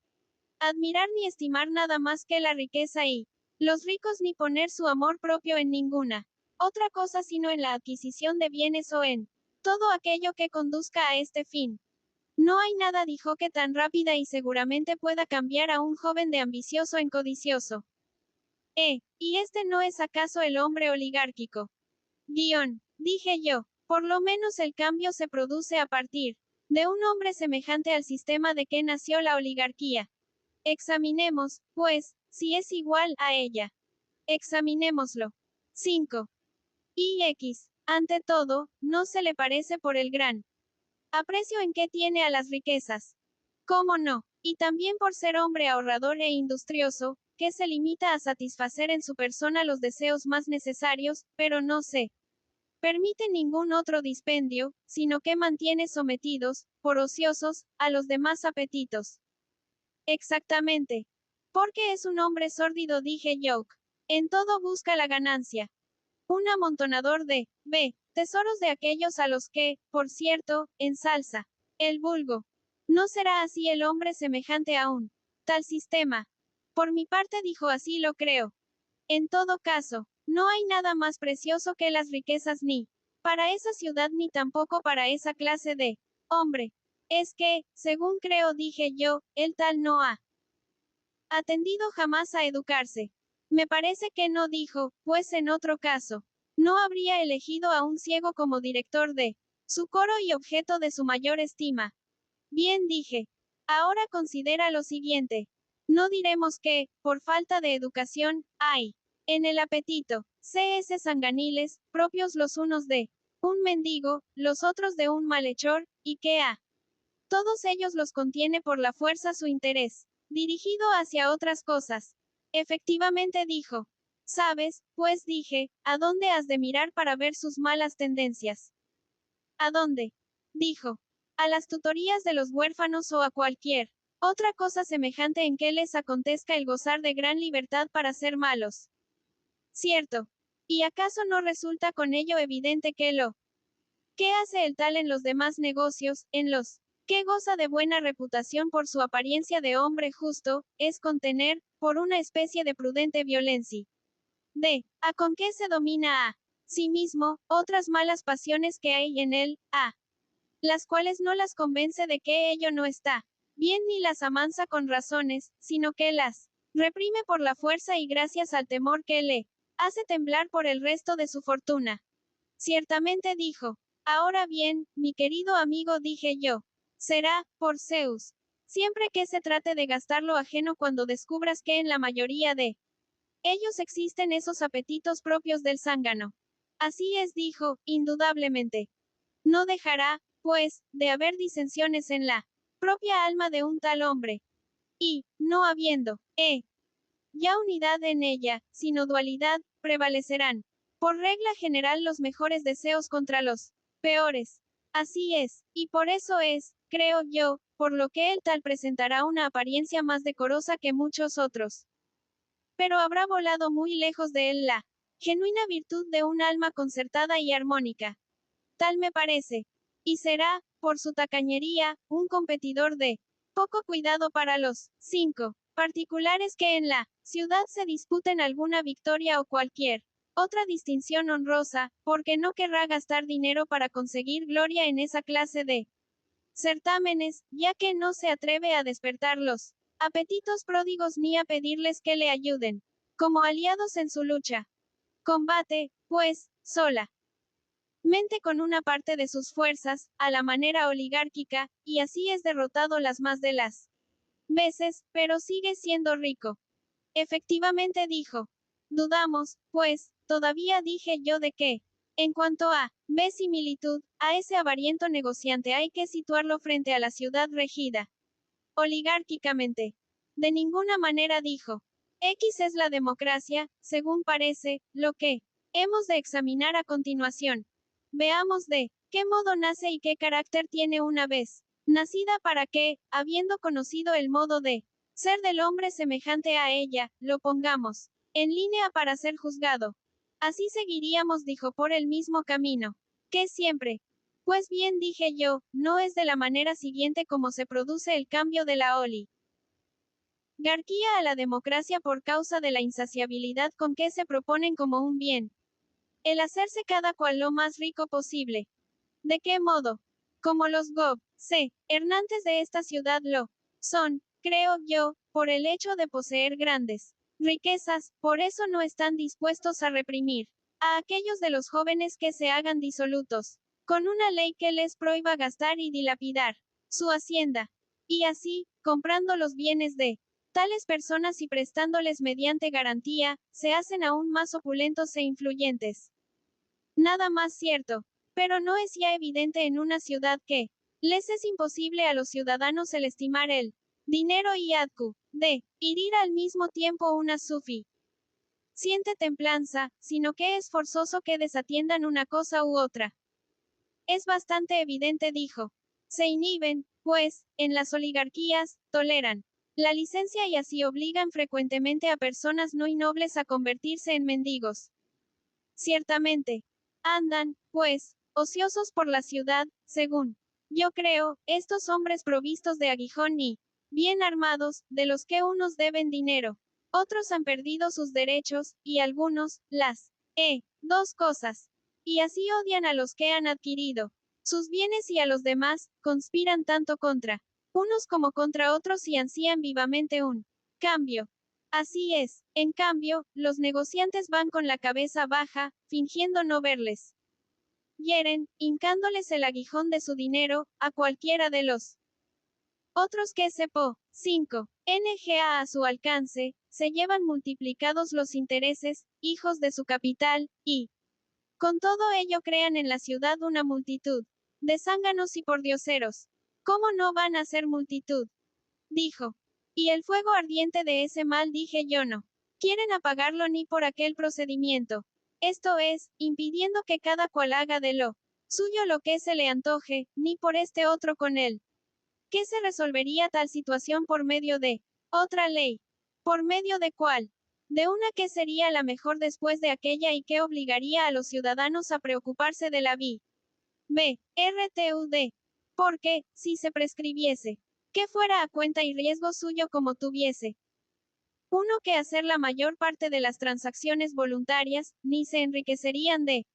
admirar ni estimar nada más que la riqueza y los ricos ni poner su amor propio en ninguna otra cosa sino en la adquisición de bienes o en todo aquello que conduzca a este fin. No hay nada, dijo, que tan rápida y seguramente pueda cambiar a un joven de ambicioso en codicioso. ¿Y este no es acaso el hombre oligárquico? Dije yo, por lo menos el cambio se produce a partir de un hombre semejante al sistema de que nació la oligarquía. Examinemos, pues, si es igual a ella. Examinémoslo. 5. Y X, ante todo, no se le parece por el gran aprecio en que tiene a las riquezas. ¿Cómo no? Y también por ser hombre ahorrador e industrioso, que se limita a satisfacer en su persona los deseos más necesarios, pero no se permite ningún otro dispendio, sino que mantiene sometidos, por ociosos, a los demás apetitos. Exactamente. Porque es un hombre sórdido, dije yo. En todo busca la ganancia. Un amontonador de tesoros de aquellos a los que, por cierto, ensalza el vulgo. ¿No será así el hombre semejante a un tal sistema? Por mi parte, dijo, así lo creo. En todo caso, no hay nada más precioso que las riquezas ni para esa ciudad ni tampoco para esa clase de hombre. Es que, según creo, dije yo, el tal no ha atendido jamás a educarse. Me parece que no, dijo, pues en otro caso, no habría elegido a un ciego como director de su coro y objeto de su mayor estima. Bien, dije. Ahora considera lo siguiente. No diremos que, por falta de educación, hay en el apetito C.S. sanganiles, propios los unos de un mendigo, los otros de un malhechor, y que a todos ellos los contiene por la fuerza su interés dirigido hacia otras cosas. Efectivamente, dijo. ¿Sabes? Pues dije, ¿a dónde has de mirar para ver sus malas tendencias? ¿A dónde? Dijo. A las tutorías de los huérfanos o a cualquier otra cosa semejante en que les acontezca el gozar de gran libertad para ser malos. Cierto. ¿Y acaso no resulta con ello evidente que lo que hace el tal en los demás negocios, en los que goza de buena reputación por su apariencia de hombre justo, es contener, por una especie de prudente violencia, a con que se domina a sí mismo, otras malas pasiones que hay en él, a las cuales no las convence de que ello no está bien ni las amansa con razones, sino que las reprime por la fuerza y gracias al temor que le hace temblar por el resto de su fortuna. Ciertamente, dijo. Ahora bien, mi querido amigo, dije yo, será, por Zeus, siempre que se trate de gastar lo ajeno cuando descubras que en la mayoría de ellos existen esos apetitos propios del zángano. Así es, dijo, indudablemente. No dejará, pues, de haber disensiones en la propia alma de un tal hombre. Y, no habiendo, ya unidad en ella, sino dualidad, prevalecerán, por regla general, los mejores deseos contra los peores. Así es, y por eso es, creo yo, por lo que el tal presentará una apariencia más decorosa que muchos otros. Pero habrá volado muy lejos de él la genuina virtud de un alma concertada y armónica. Tal me parece. Y será, por su tacañería, un competidor de poco cuidado para los 5 particulares que en la ciudad se disputen alguna victoria o cualquier otra distinción honrosa, porque no querrá gastar dinero para conseguir gloria en esa clase de certámenes, ya que no se atreve a despertar los apetitos pródigos ni a pedirles que le ayuden como aliados en su lucha. Combate, pues, sola mente con una parte de sus fuerzas, a la manera oligárquica, y así es derrotado las más de las veces, pero sigue siendo rico. Efectivamente dijo. Dudamos, pues, todavía dije yo de que, en cuanto a verosimilitud, a ese avariento negociante hay que situarlo frente a la ciudad regida oligárquicamente. De ninguna manera dijo. X es la democracia, según parece, lo que hemos de examinar a continuación. Veamos de qué modo nace y qué carácter tiene una vez nacida para que, habiendo conocido el modo de ser del hombre semejante a ella, lo pongamos en línea para ser juzgado. Así seguiríamos, dijo, por el mismo camino que siempre. Pues bien, dije yo, no es de la manera siguiente como se produce el cambio de la oligarquía a la democracia por causa de la insaciabilidad con que se proponen como un bien. El hacerse cada cual lo más rico posible. ¿De qué modo? Como los gobernantes de esta ciudad lo son, creo yo, por el hecho de poseer grandes riquezas, por eso no están dispuestos a reprimir a aquellos de los jóvenes que se hagan disolutos, con una ley que les prohíba gastar y dilapidar su hacienda. Y así, comprando los bienes de tales personas y prestándoles mediante garantía, se hacen aún más opulentos e influyentes. Nada más cierto. Pero no es ya evidente en una ciudad que les es imposible a los ciudadanos el estimar el dinero y adcu de herir al mismo tiempo una sufi siente templanza, sino que es forzoso que desatiendan una cosa u otra. Es bastante evidente, dijo. Se inhiben, pues, en las oligarquías, toleran la licencia y así obligan frecuentemente a personas no innobles a convertirse en mendigos. Ciertamente. Andan, pues, ociosos por la ciudad, según yo creo, estos hombres provistos de aguijón y bien armados, de los que unos deben dinero, otros han perdido sus derechos, y algunos, las dos cosas. Y así odian a los que han adquirido sus bienes y a los demás, conspiran tanto contra unos como contra otros y ansían vivamente un cambio. Así es, en cambio, los negociantes van con la cabeza baja, fingiendo no verles. Hieren, hincándoles el aguijón de su dinero, a cualquiera de los otros que se po. 5. NGA a su alcance, se llevan multiplicados los intereses, hijos de su capital, y con todo ello crean en la ciudad una multitud de zánganos y pordioseros. ¿Cómo no van a ser multitud? Dijo. Y el fuego ardiente de ese mal, dije yo, no quieren apagarlo ni por aquel procedimiento. Esto es, impidiendo que cada cual haga de lo suyo lo que se le antoje, ni por este otro con él. ¿Qué se resolvería tal situación por medio de otra ley? ¿Por medio de cuál? De una que sería la mejor después de aquella y que obligaría a los ciudadanos a preocuparse de la RTUD. Porque, si se prescribiese, que fuera a cuenta y riesgo suyo como tuviese uno que hacer la mayor parte de las transacciones voluntarias, ni se enriquecerían de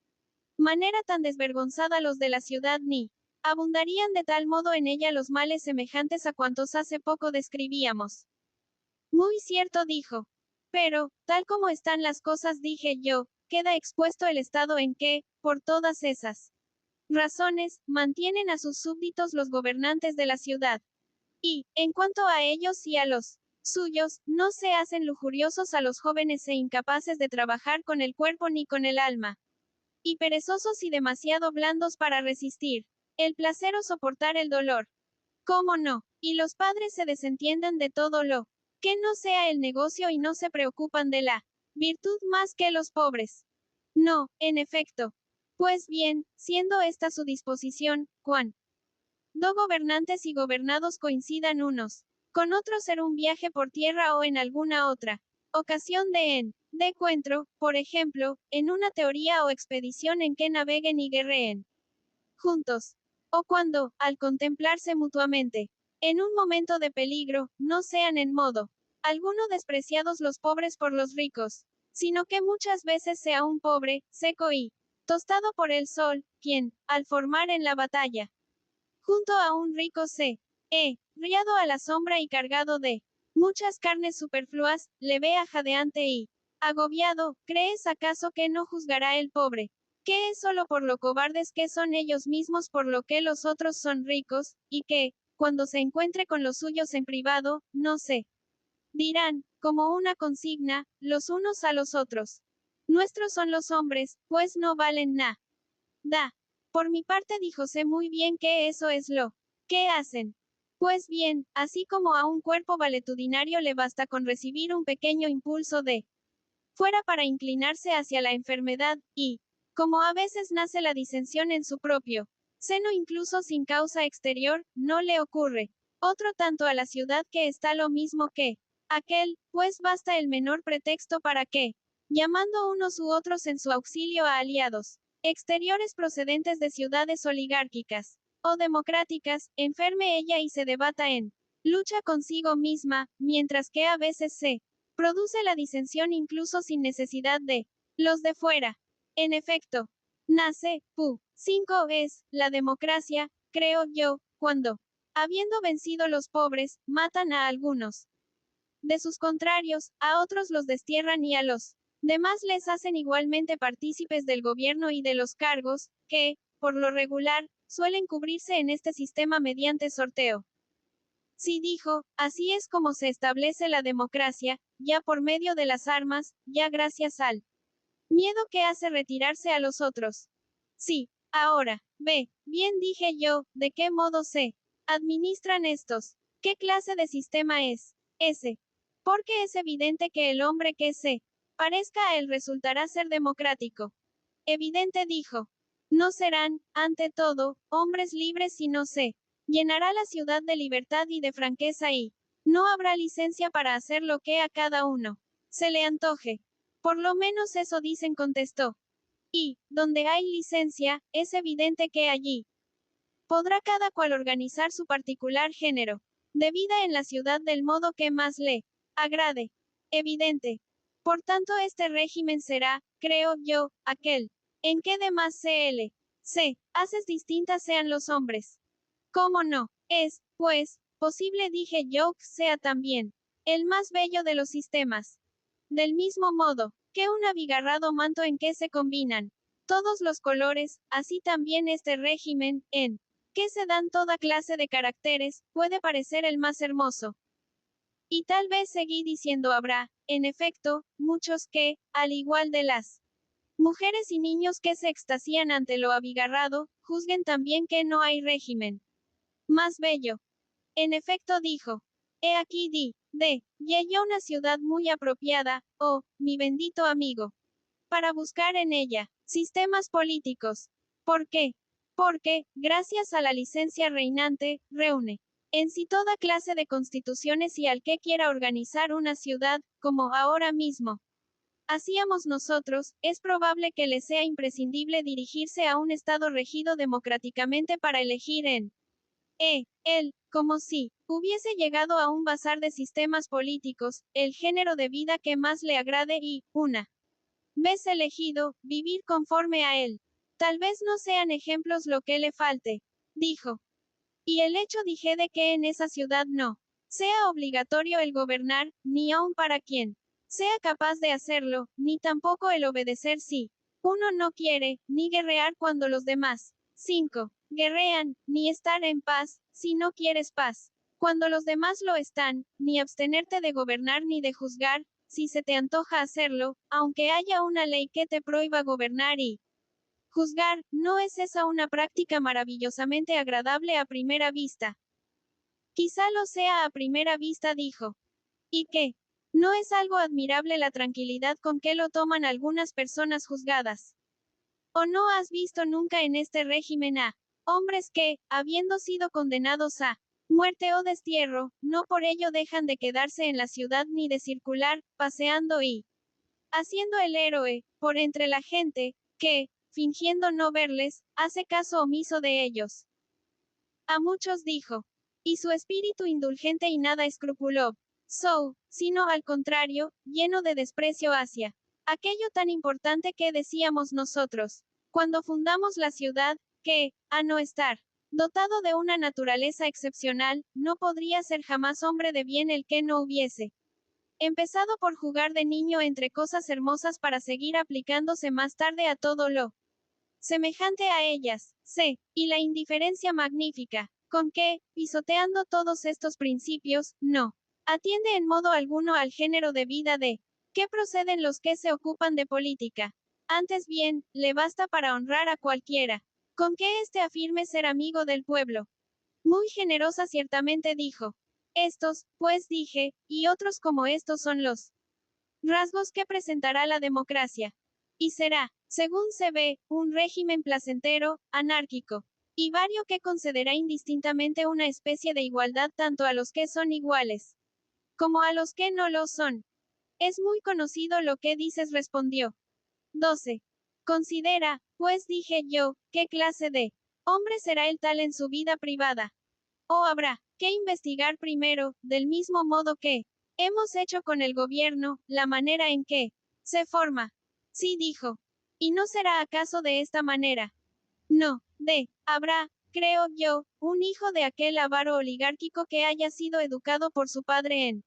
manera tan desvergonzada los de la ciudad ni abundarían de tal modo en ella los males semejantes a cuantos hace poco describíamos. Muy cierto, dijo. Pero, tal como están las cosas, dije yo, queda expuesto el estado en que, por todas esas razones, mantienen a sus súbditos los gobernantes de la ciudad. Y, en cuanto a ellos y a los suyos, no se hacen lujuriosos a los jóvenes e incapaces de trabajar con el cuerpo ni con el alma. Y perezosos y demasiado blandos para resistir el placer o soportar el dolor. ¿Cómo no? Y los padres se desentienden de todo lo que no sea el negocio y no se preocupan de la virtud más que los pobres. No, en efecto. Pues bien, siendo esta su disposición, cuando gobernantes y gobernados coincidan unos con otros en un viaje por tierra o en alguna otra ocasión de encuentro, por ejemplo, en una teoría o expedición en que naveguen y guerreen juntos, o cuando, al contemplarse mutuamente, en un momento de peligro, no sean en modo alguno despreciados los pobres por los ricos, sino que muchas veces sea un pobre, seco y tostado por el sol, quien, al formar en la batalla junto a un rico riado a la sombra y cargado de muchas carnes superfluas, le ve a jadeante y agobiado. ¿Crees acaso que no juzgará el pobre? Que es solo por lo cobardes que son ellos mismos por lo que los otros son ricos, y que, cuando se encuentre con los suyos en privado, no se dirán, como una consigna, los unos a los otros. Nuestros son los hombres, pues no valen nada. Por mi parte dijo sé muy bien que eso es lo que hacen. Pues bien, así como a un cuerpo valetudinario le basta con recibir un pequeño impulso de fuera para inclinarse hacia la enfermedad, y, como a veces nace la disensión en su propio seno incluso sin causa exterior, no le ocurre otro tanto a la ciudad que está lo mismo que aquel, pues basta el menor pretexto para que, llamando unos u otros en su auxilio a aliados exteriores procedentes de ciudades oligárquicas o democráticas, enferme ella y se debata en lucha consigo misma, mientras que a veces se produce la disensión incluso sin necesidad de los de fuera. En efecto, nace, 5 es, la democracia, creo yo, cuando, habiendo vencido los pobres, matan a algunos de sus contrarios, a otros los destierran y a los demás les hacen igualmente partícipes del gobierno y de los cargos, que, por lo regular, suelen cubrirse en este sistema mediante sorteo. Sí dijo, así es como se establece la democracia, ya por medio de las armas, ya gracias al miedo que hace retirarse a los otros. Sí, ahora, ve, bien dije yo, ¿de qué modo se administran estos? ¿Qué clase de sistema es ese? Porque es evidente que el hombre que se parezca a él resultará ser democrático. Evidente dijo. No serán, ante todo, hombres libres si no se llenará la ciudad de libertad y de franqueza y no habrá licencia para hacer lo que a cada uno se le antoje. Por lo menos eso dicen, contestó. Y, donde hay licencia, es evidente que allí podrá cada cual organizar su particular género de vida en la ciudad del modo que más le agrade. Evidente. Por tanto, este régimen será, creo yo, aquel en que de más haces distintas sean los hombres. ¿Cómo no? Es, pues, posible, dije yo, sea también el más bello de los sistemas. Del mismo modo que un abigarrado manto en que se combinan todos los colores, así también este régimen, en que se dan toda clase de caracteres, puede parecer el más hermoso. Y tal vez seguí diciendo habrá, en efecto, muchos que, al igual de las mujeres y niños que se extasían ante lo abigarrado, juzguen también que no hay régimen más bello. En efecto dijo. He aquí y ella una ciudad muy apropiada, oh, mi bendito amigo, para buscar en ella sistemas políticos. ¿Por qué? Porque, gracias a la licencia reinante, reúne en sí toda clase de constituciones y al que quiera organizar una ciudad, como ahora mismo hacíamos nosotros, es probable que le sea imprescindible dirigirse a un Estado regido democráticamente para elegir en él, como si hubiese llegado a un bazar de sistemas políticos, el género de vida que más le agrade y, una vez elegido, vivir conforme a él. Tal vez no sean ejemplos lo que le falte, dijo. Y el hecho dije de que en esa ciudad no sea obligatorio el gobernar, ni aun para quien sea capaz de hacerlo, ni tampoco el obedecer si uno no quiere, ni guerrear cuando los demás 5 guerrean, ni estar en paz, si no quieres paz. Cuando los demás lo están, ni abstenerte de gobernar ni de juzgar, si se te antoja hacerlo, aunque haya una ley que te prohíba gobernar y juzgar, ¿no es esa una práctica maravillosamente agradable a primera vista? Quizá lo sea a primera vista, dijo. ¿Y qué? ¿No es algo admirable la tranquilidad con que lo toman algunas personas juzgadas? ¿O no has visto nunca en este régimen a hombres que, habiendo sido condenados a muerte o destierro, no por ello dejan de quedarse en la ciudad ni de circular, paseando y haciendo el héroe, por entre la gente, que, fingiendo no verles, hace caso omiso de ellos? A muchos dijo. Y su espíritu indulgente y nada escrupuloso, sino al contrario, lleno de desprecio hacia aquello tan importante que decíamos nosotros, cuando fundamos la ciudad, que, a no estar Dotado de una naturaleza excepcional, no podría ser jamás hombre de bien el que no hubiese empezado por jugar de niño entre cosas hermosas para seguir aplicándose más tarde a todo lo semejante a ellas. C. Y la indiferencia magnífica, con que, pisoteando todos estos principios, no atiende en modo alguno al género de vida de que proceden los que se ocupan de política. Antes bien, le basta para honrar a cualquiera, con que éste afirme ser amigo del pueblo. Muy generosa ciertamente dijo. Estos, pues dije, y otros como estos son los rasgos que presentará la democracia. Y será, según se ve, un régimen placentero, anárquico, y vario que concederá indistintamente una especie de igualdad tanto a los que son iguales, como a los que no lo son. Es muy conocido lo que dices, respondió. 12. Considera, pues dije yo, qué clase de hombre será el tal en su vida privada. O habrá que investigar primero, del mismo modo que hemos hecho con el gobierno, la manera en que se forma. Sí, dijo. ¿Y no será acaso de esta manera? No, habrá, creo yo, un hijo de aquel avaro oligárquico que haya sido educado por su padre en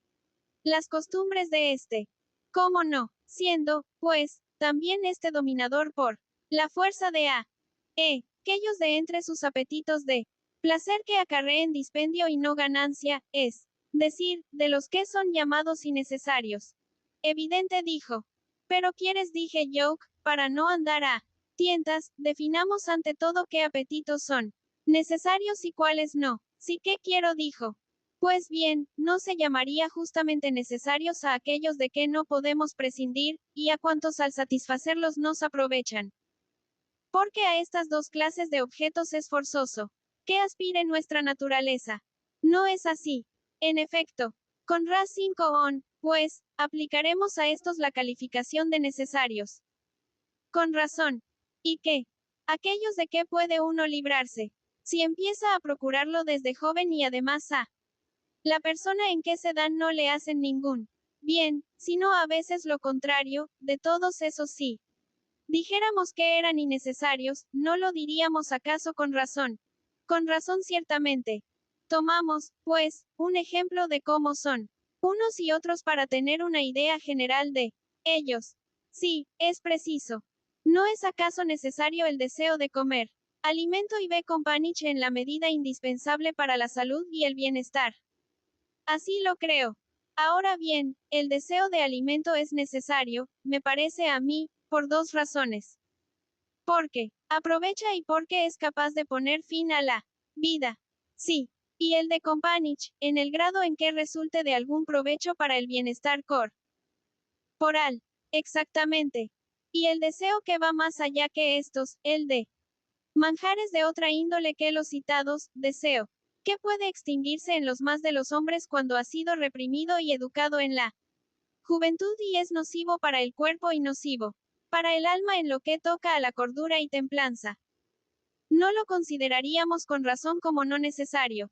las costumbres de este. ¿Cómo no? Siendo, pues, también este dominador por la fuerza de aquellos de entre sus apetitos de placer que acarreen dispendio y no ganancia, es decir, de los que son llamados innecesarios. Evidente, dijo. Pero quieres, dije yo, para no andar a tientas, definamos ante todo qué apetitos son necesarios y cuáles no. Sí que quiero, dijo. Pues bien, no se llamaría justamente necesarios a aquellos de que no podemos prescindir, y a cuantos al satisfacerlos nos aprovechan. Porque a estas dos clases de objetos es forzoso que aspire nuestra naturaleza. No es así. En efecto, con ras 5 on, pues, aplicaremos a estos la calificación de necesarios. Con razón. ¿Y qué? Aquellos de que puede uno librarse. Si empieza a procurarlo desde joven y además a la persona en que se dan no le hacen ningún bien, sino a veces lo contrario, de todos esos sí. Dijéramos que eran innecesarios, ¿no lo diríamos acaso con razón? Con razón ciertamente. Tomamos, pues, un ejemplo de cómo son unos y otros para tener una idea general de ellos. Sí, es preciso. ¿No es acaso necesario el deseo de comer alimento y B companiche en la medida indispensable para la salud y el bienestar? Así lo creo. Ahora bien, el deseo de alimento es necesario, me parece a mí, por dos razones. Porque aprovecha y porque es capaz de poner fin a la vida. Sí. Y el de companich, en el grado en que resulte de algún provecho para el bienestar corporal. Exactamente. Y el deseo que va más allá que estos, el de manjares de otra índole que los citados, deseo que puede extinguirse en los más de los hombres cuando ha sido reprimido y educado en la juventud y es nocivo para el cuerpo y nocivo para el alma en lo que toca a la cordura y templanza. No lo consideraríamos con razón como no necesario.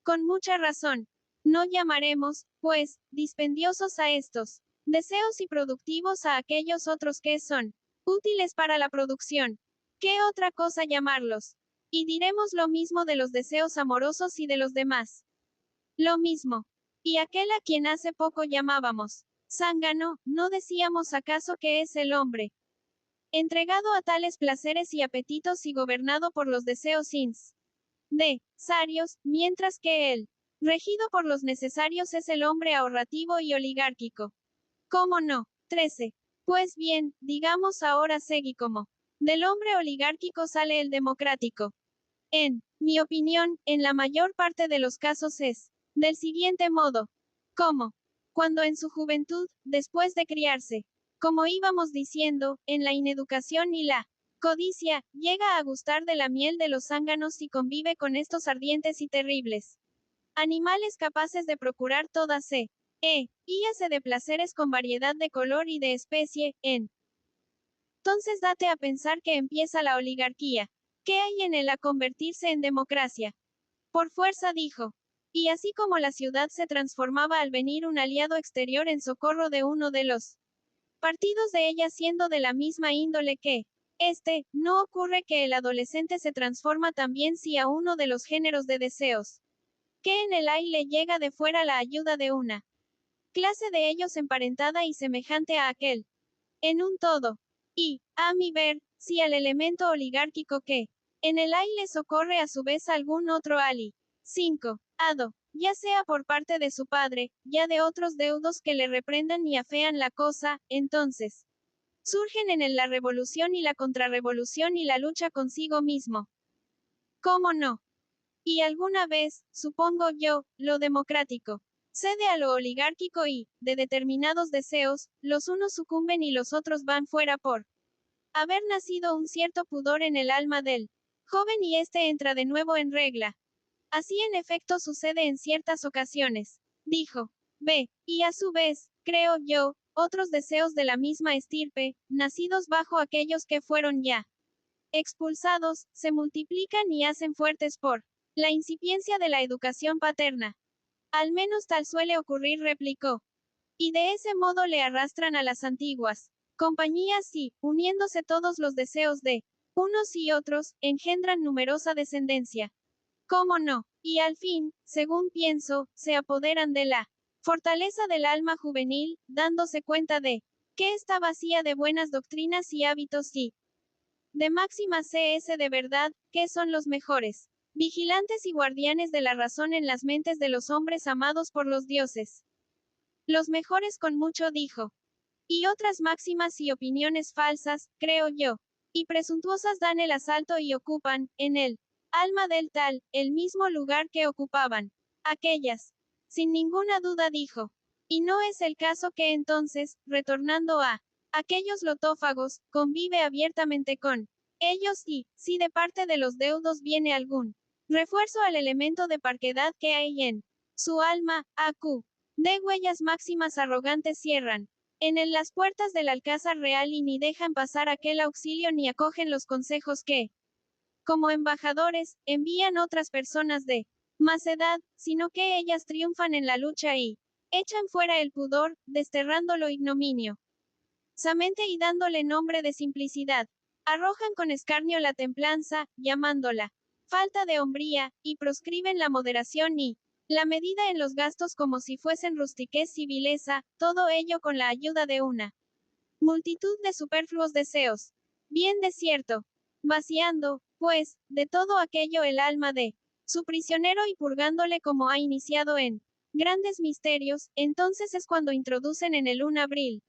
Con mucha razón. No llamaremos, pues, dispendiosos a estos deseos y productivos a aquellos otros que son útiles para la producción. ¿Qué otra cosa llamarlos? Y diremos lo mismo de los deseos amorosos y de los demás. Lo mismo. Y aquel a quien hace poco llamábamos zángano, ¿no decíamos acaso que es el hombre entregado a tales placeres y apetitos y gobernado por los deseos ins de sarios, mientras que él, regido por los necesarios, es el hombre ahorrativo y oligárquico? ¿Cómo no? 13. Pues bien, digamos ahora segui como del hombre oligárquico sale el democrático. En mi opinión, en la mayor parte de los casos es del siguiente modo. ¿Cómo? Cuando en su juventud, después de criarse, como íbamos diciendo, en la ineducación y la codicia, llega a gustar de la miel de los zánganos y convive con estos ardientes y terribles animales capaces de procurar toda y hace de placeres con variedad de color y de especie, entonces date a pensar que empieza la oligarquía. ¿Qué hay en él a convertirse en democracia? Por fuerza, dijo. Y así como la ciudad se transformaba al venir un aliado exterior en socorro de uno de los partidos de ella siendo de la misma índole que No ocurre que el adolescente se transforma también si a uno de los géneros de deseos que en el hay le llega de fuera la ayuda de una clase de ellos emparentada y semejante a aquel, en un todo. Y, a mi ver, si al elemento oligárquico que en el hay le socorre a su vez algún otro ali. 5. Ado, ya sea por parte de su padre, ya de otros deudos que le reprendan y afean la cosa, entonces surgen en él la revolución y la contrarrevolución y la lucha consigo mismo. ¿Cómo no? Y alguna vez, supongo yo, lo democrático cede a lo oligárquico y, de determinados deseos, los unos sucumben y los otros van fuera por haber nacido un cierto pudor en el alma del joven y éste entra de nuevo en regla. Así en efecto sucede en ciertas ocasiones. Dijo. B. Y a su vez, creo yo, otros deseos de la misma estirpe, nacidos bajo aquellos que fueron ya expulsados, se multiplican y hacen fuertes por la incipiencia de la educación paterna. Al menos tal suele ocurrir, replicó. Y de ese modo le arrastran a las antiguas compañías y, uniéndose todos los deseos de unos y otros, engendran numerosa descendencia. ¿Cómo no? Y al fin, según pienso, se apoderan de la fortaleza del alma juvenil, dándose cuenta de que está vacía de buenas doctrinas y hábitos y de máximas CS de verdad, que son los mejores vigilantes y guardianes de la razón en las mentes de los hombres amados por los dioses. Los mejores con mucho dijo. Y otras máximas y opiniones falsas, creo yo, y presuntuosas dan el asalto y ocupan, en él, alma del tal, el mismo lugar que ocupaban aquellas. Sin ninguna duda dijo. Y no es el caso que entonces, retornando a aquellos lotófagos, convive abiertamente con ellos y, si de parte de los deudos viene algún refuerzo al elemento de parquedad que hay en su alma, acu, de huellas máximas arrogantes cierran en él las puertas del alcázar real y ni dejan pasar aquel auxilio ni acogen los consejos que, como embajadores, envían otras personas de más edad, sino que ellas triunfan en la lucha y echan fuera el pudor, desterrando lo ignominio. Samente y dándole nombre de simplicidad, arrojan con escarnio la templanza, llamándola falta de hombría, y proscriben la moderación y la medida en los gastos como si fuesen rustiquez y vileza, todo ello con la ayuda de una multitud de superfluos deseos. Bien de cierto, vaciando, pues, de todo aquello el alma de su prisionero y purgándole como ha iniciado en grandes misterios, entonces es cuando introducen en el un abril,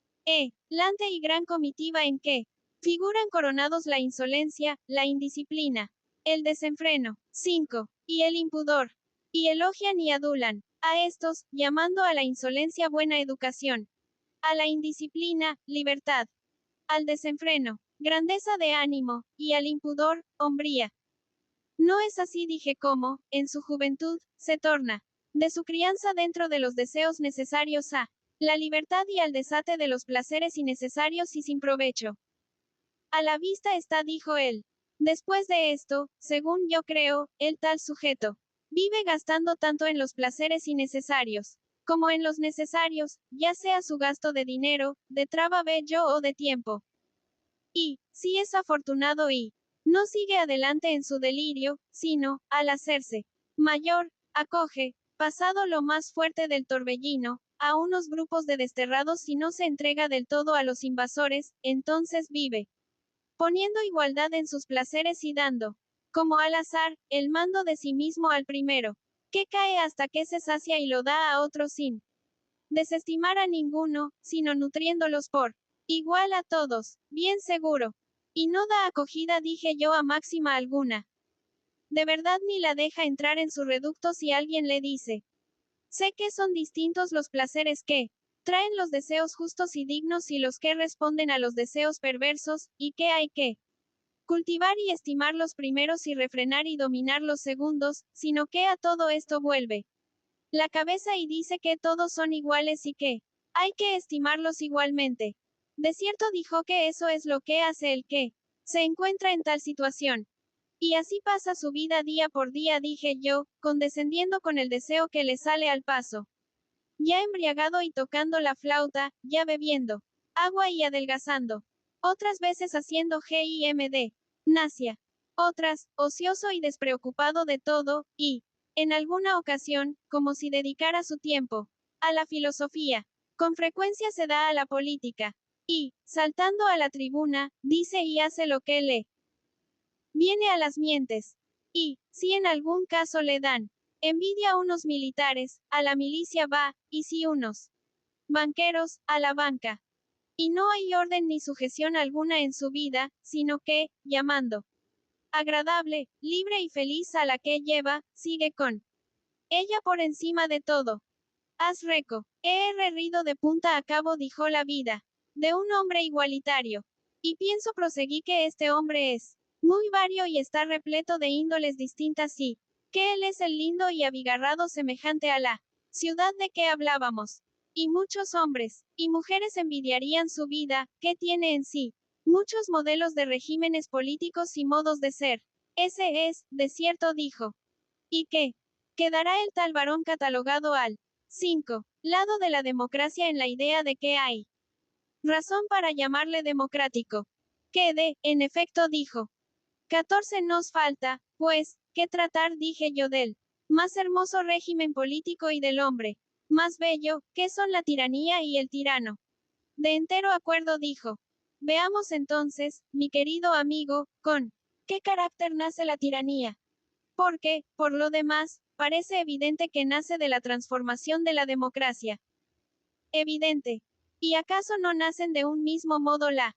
lante y gran comitiva en que figuran coronados la insolencia, la indisciplina, el desenfreno, 5, y el impudor, y elogian y adulan a estos, llamando a la insolencia buena educación, a la indisciplina, libertad, al desenfreno, grandeza de ánimo, y al impudor, hombría. No es así, dije, como, en su juventud, se torna de su crianza dentro de los deseos necesarios a la libertad y al desate de los placeres innecesarios y sin provecho. A la vista está, dijo él. Después de esto, según yo creo, el tal sujeto vive gastando tanto en los placeres innecesarios como en los necesarios, ya sea su gasto de dinero, de trabajo o de tiempo. Y, si es afortunado y no sigue adelante en su delirio, sino, al hacerse mayor, acoge, pasado lo más fuerte del torbellino, a unos grupos de desterrados y no se entrega del todo a los invasores, entonces vive poniendo igualdad en sus placeres y dando, como al azar, el mando de sí mismo al primero, que cae hasta que se sacia y lo da a otro sin desestimar a ninguno, sino nutriéndolos por igual a todos, bien seguro. Y no da acogida, dije yo, a máxima alguna. De verdad ni la deja entrar en su reducto si alguien le dice. Sé que son distintos los placeres que traen los deseos justos y dignos y los que responden a los deseos perversos, y que hay que cultivar y estimar los primeros y refrenar y dominar los segundos, sino que a todo esto vuelve la cabeza y dice que todos son iguales y que hay que estimarlos igualmente. De cierto dijo que eso es lo que hace el que se encuentra en tal situación. Y así pasa su vida día por día, dije yo, condescendiendo con el deseo que le sale al paso. Ya embriagado y tocando la flauta, ya bebiendo agua y adelgazando. otras veces haciendo GIMD, nacia, otras, ocioso y despreocupado de todo, y, en alguna ocasión, como si dedicara su tiempo a la filosofía. Con frecuencia se da a la política, y, saltando a la tribuna, dice y hace lo que le viene a las mientes. Y, si en algún caso le dan envidia a unos militares, a la milicia va, y si unos banqueros, a la banca. Y no hay orden ni sujeción alguna en su vida, sino que, llamando agradable, libre y feliz a la que lleva, sigue con ella por encima de todo. Haz reco. He rido de punta a cabo, dijo la vida de un hombre igualitario. Y pienso, proseguí, que este hombre es muy vario y está repleto de índoles distintas y que él es el lindo y abigarrado semejante a la ciudad de que hablábamos. Y muchos hombres y mujeres envidiarían su vida, que tiene en sí muchos modelos de regímenes políticos y modos de ser. Ese es, de cierto, dijo. ¿Y qué? Quedará el tal varón catalogado al 5. Lado de la democracia en la idea de que hay razón para llamarle democrático. Quede, en efecto, dijo. 14 nos falta, pues, que tratar, dije yo, del más hermoso régimen político y del hombre más bello, que son la tiranía y el tirano. De entero acuerdo, dijo. Veamos entonces, mi querido amigo, con qué carácter nace la tiranía. Porque, por lo demás, parece evidente que nace de la transformación de la democracia. Evidente. ¿Y acaso no nacen de un mismo modo la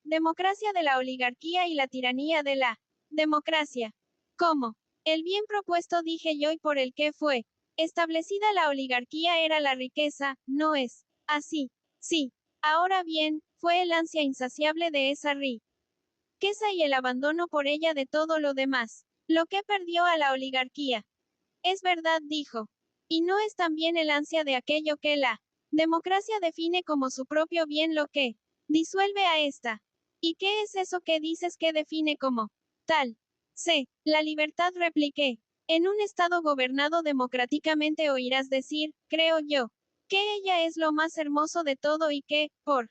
democracia de la oligarquía y la tiranía de la democracia? ¿Cómo? El bien propuesto, dije yo, y por el que fue establecida la oligarquía era la riqueza, ¿no es así? Sí. Ahora bien, fue el ansia insaciable de esa riqueza y el abandono por ella de todo lo demás lo que perdió a la oligarquía. Es verdad, dijo. Y no es también el ansia de aquello que la democracia define como su propio bien lo que disuelve a esta. ¿Y qué es eso que dices que define como tal? C. La libertad, repliqué. En un Estado gobernado democráticamente oirás decir, creo yo, que ella es lo más hermoso de todo y que, por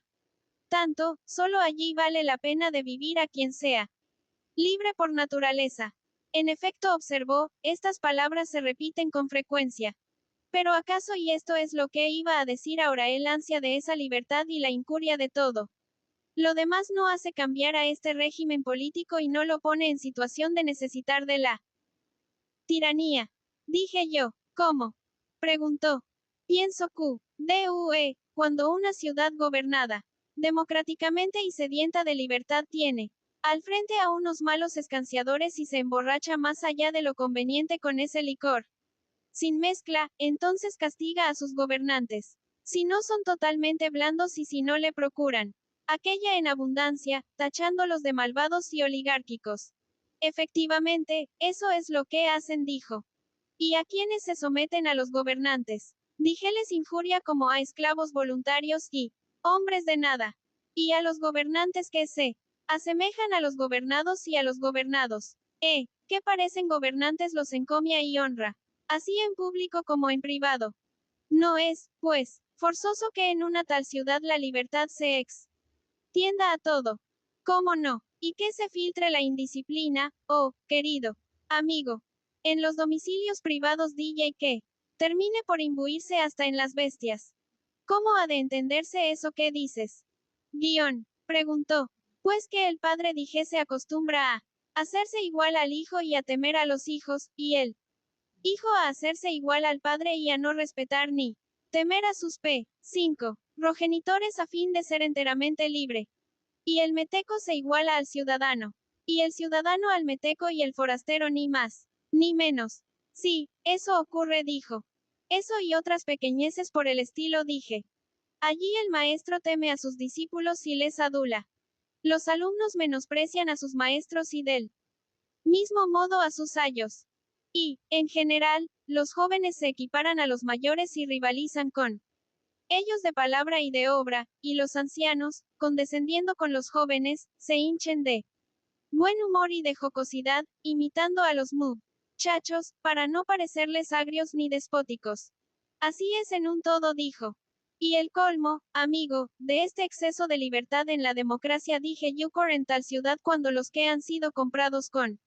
tanto, solo allí vale la pena de vivir a quien sea libre por naturaleza. En efecto, observó, estas palabras se repiten con frecuencia. Pero acaso y esto es lo que iba a decir ahora, el ansia de esa libertad y la incuria de todo lo demás no hace cambiar a este régimen político y no lo pone en situación de necesitar de la tiranía. Dije yo. ¿Cómo? Preguntó. Pienso cuando una ciudad gobernada democráticamente y sedienta de libertad tiene al frente a unos malos escanciadores y se emborracha más allá de lo conveniente con ese licor sin mezcla, entonces castiga a sus gobernantes. Si no son totalmente blandos y si no le procuran aquella en abundancia, tachándolos de malvados y oligárquicos. Efectivamente, eso es lo que hacen, dijo. ¿Y a quienes se someten a los gobernantes? Díjeles injuria como a esclavos voluntarios y hombres de nada. Y a los gobernantes que se asemejan a los gobernados y a los gobernados. Que parecen gobernantes los encomia y honra. Así en público como en privado. No es, pues, forzoso que en una tal ciudad la libertad se extienda a todo. ¿Cómo no? Y que se filtre la indisciplina, oh, querido amigo. En los domicilios privados, DJ, que termine por imbuirse hasta en las bestias. ¿Cómo ha de entenderse eso que dices? Guión, preguntó. Pues que el padre dijese acostumbra a hacerse igual al hijo y a temer a los hijos, y él hijo a hacerse igual al padre y a no respetar ni temer a sus 5 progenitores a fin de ser enteramente libre. Y el meteco se iguala al ciudadano. Y el ciudadano al meteco y el forastero ni más, ni menos. Sí, eso ocurre, dijo. Eso y otras pequeñeces por el estilo, dije. Allí el maestro teme a sus discípulos y les adula. Los alumnos menosprecian a sus maestros y del mismo modo a sus ayos. Y, en general, los jóvenes se equiparan a los mayores y rivalizan con ellos de palabra y de obra, y los ancianos, condescendiendo con los jóvenes, se hinchen de buen humor y de jocosidad, imitando a los muchachos, para no parecerles agrios ni despóticos. Así es en un todo, dijo. Y el colmo, amigo, de este exceso de libertad en la democracia, dije Yucor, en tal ciudad, cuando los que han sido comprados con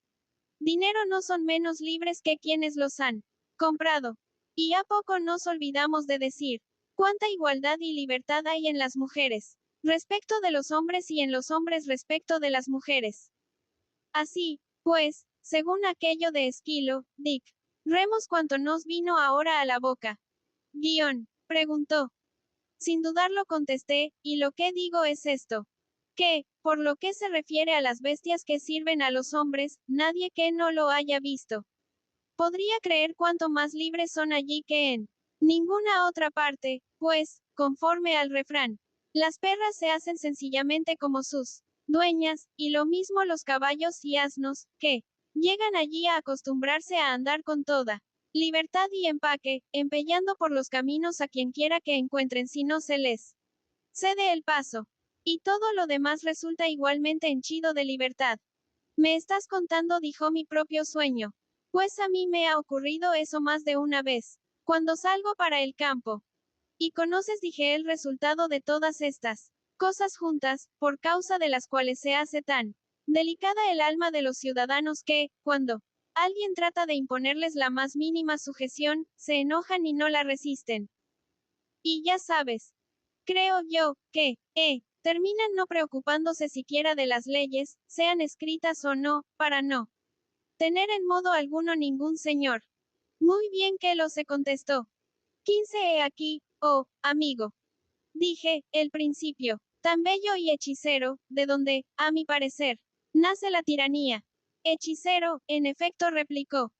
dinero no son menos libres que quienes los han comprado. Y a poco nos olvidamos de decir, cuánta igualdad y libertad hay en las mujeres respecto de los hombres y en los hombres respecto de las mujeres. Así, pues, según aquello de Esquilo, Dick, Remus, cuanto nos vino ahora a la boca. Preguntó. Sin dudarlo contesté, y lo que digo es esto. Que, por lo que se refiere a las bestias que sirven a los hombres, nadie que no lo haya visto podría creer cuánto más libres son allí que en ninguna otra parte, pues, conforme al refrán, las perras se hacen sencillamente como sus dueñas, y lo mismo los caballos y asnos, que llegan allí a acostumbrarse a andar con toda libertad y empaque, empeñando por los caminos a quien quiera que encuentren si no se les cede el paso. Y todo lo demás resulta igualmente henchido de libertad. Me estás contando, dijo, mi propio sueño. Pues a mí me ha ocurrido eso más de una vez, cuando salgo para el campo. Y conoces, dije, el resultado de todas estas cosas juntas, por causa de las cuales se hace tan delicada el alma de los ciudadanos que, cuando alguien trata de imponerles la más mínima sujeción, se enojan y no la resisten. Y ya sabes, creo yo, que, terminan no preocupándose siquiera de las leyes, sean escritas o no, para no tener en modo alguno ningún señor. Muy bien, que lo se contestó. 15 he aquí, oh, amigo. Dije, el principio, tan bello y hechicero, de donde, a mi parecer, nace la tiranía. Hechicero, en efecto, replicó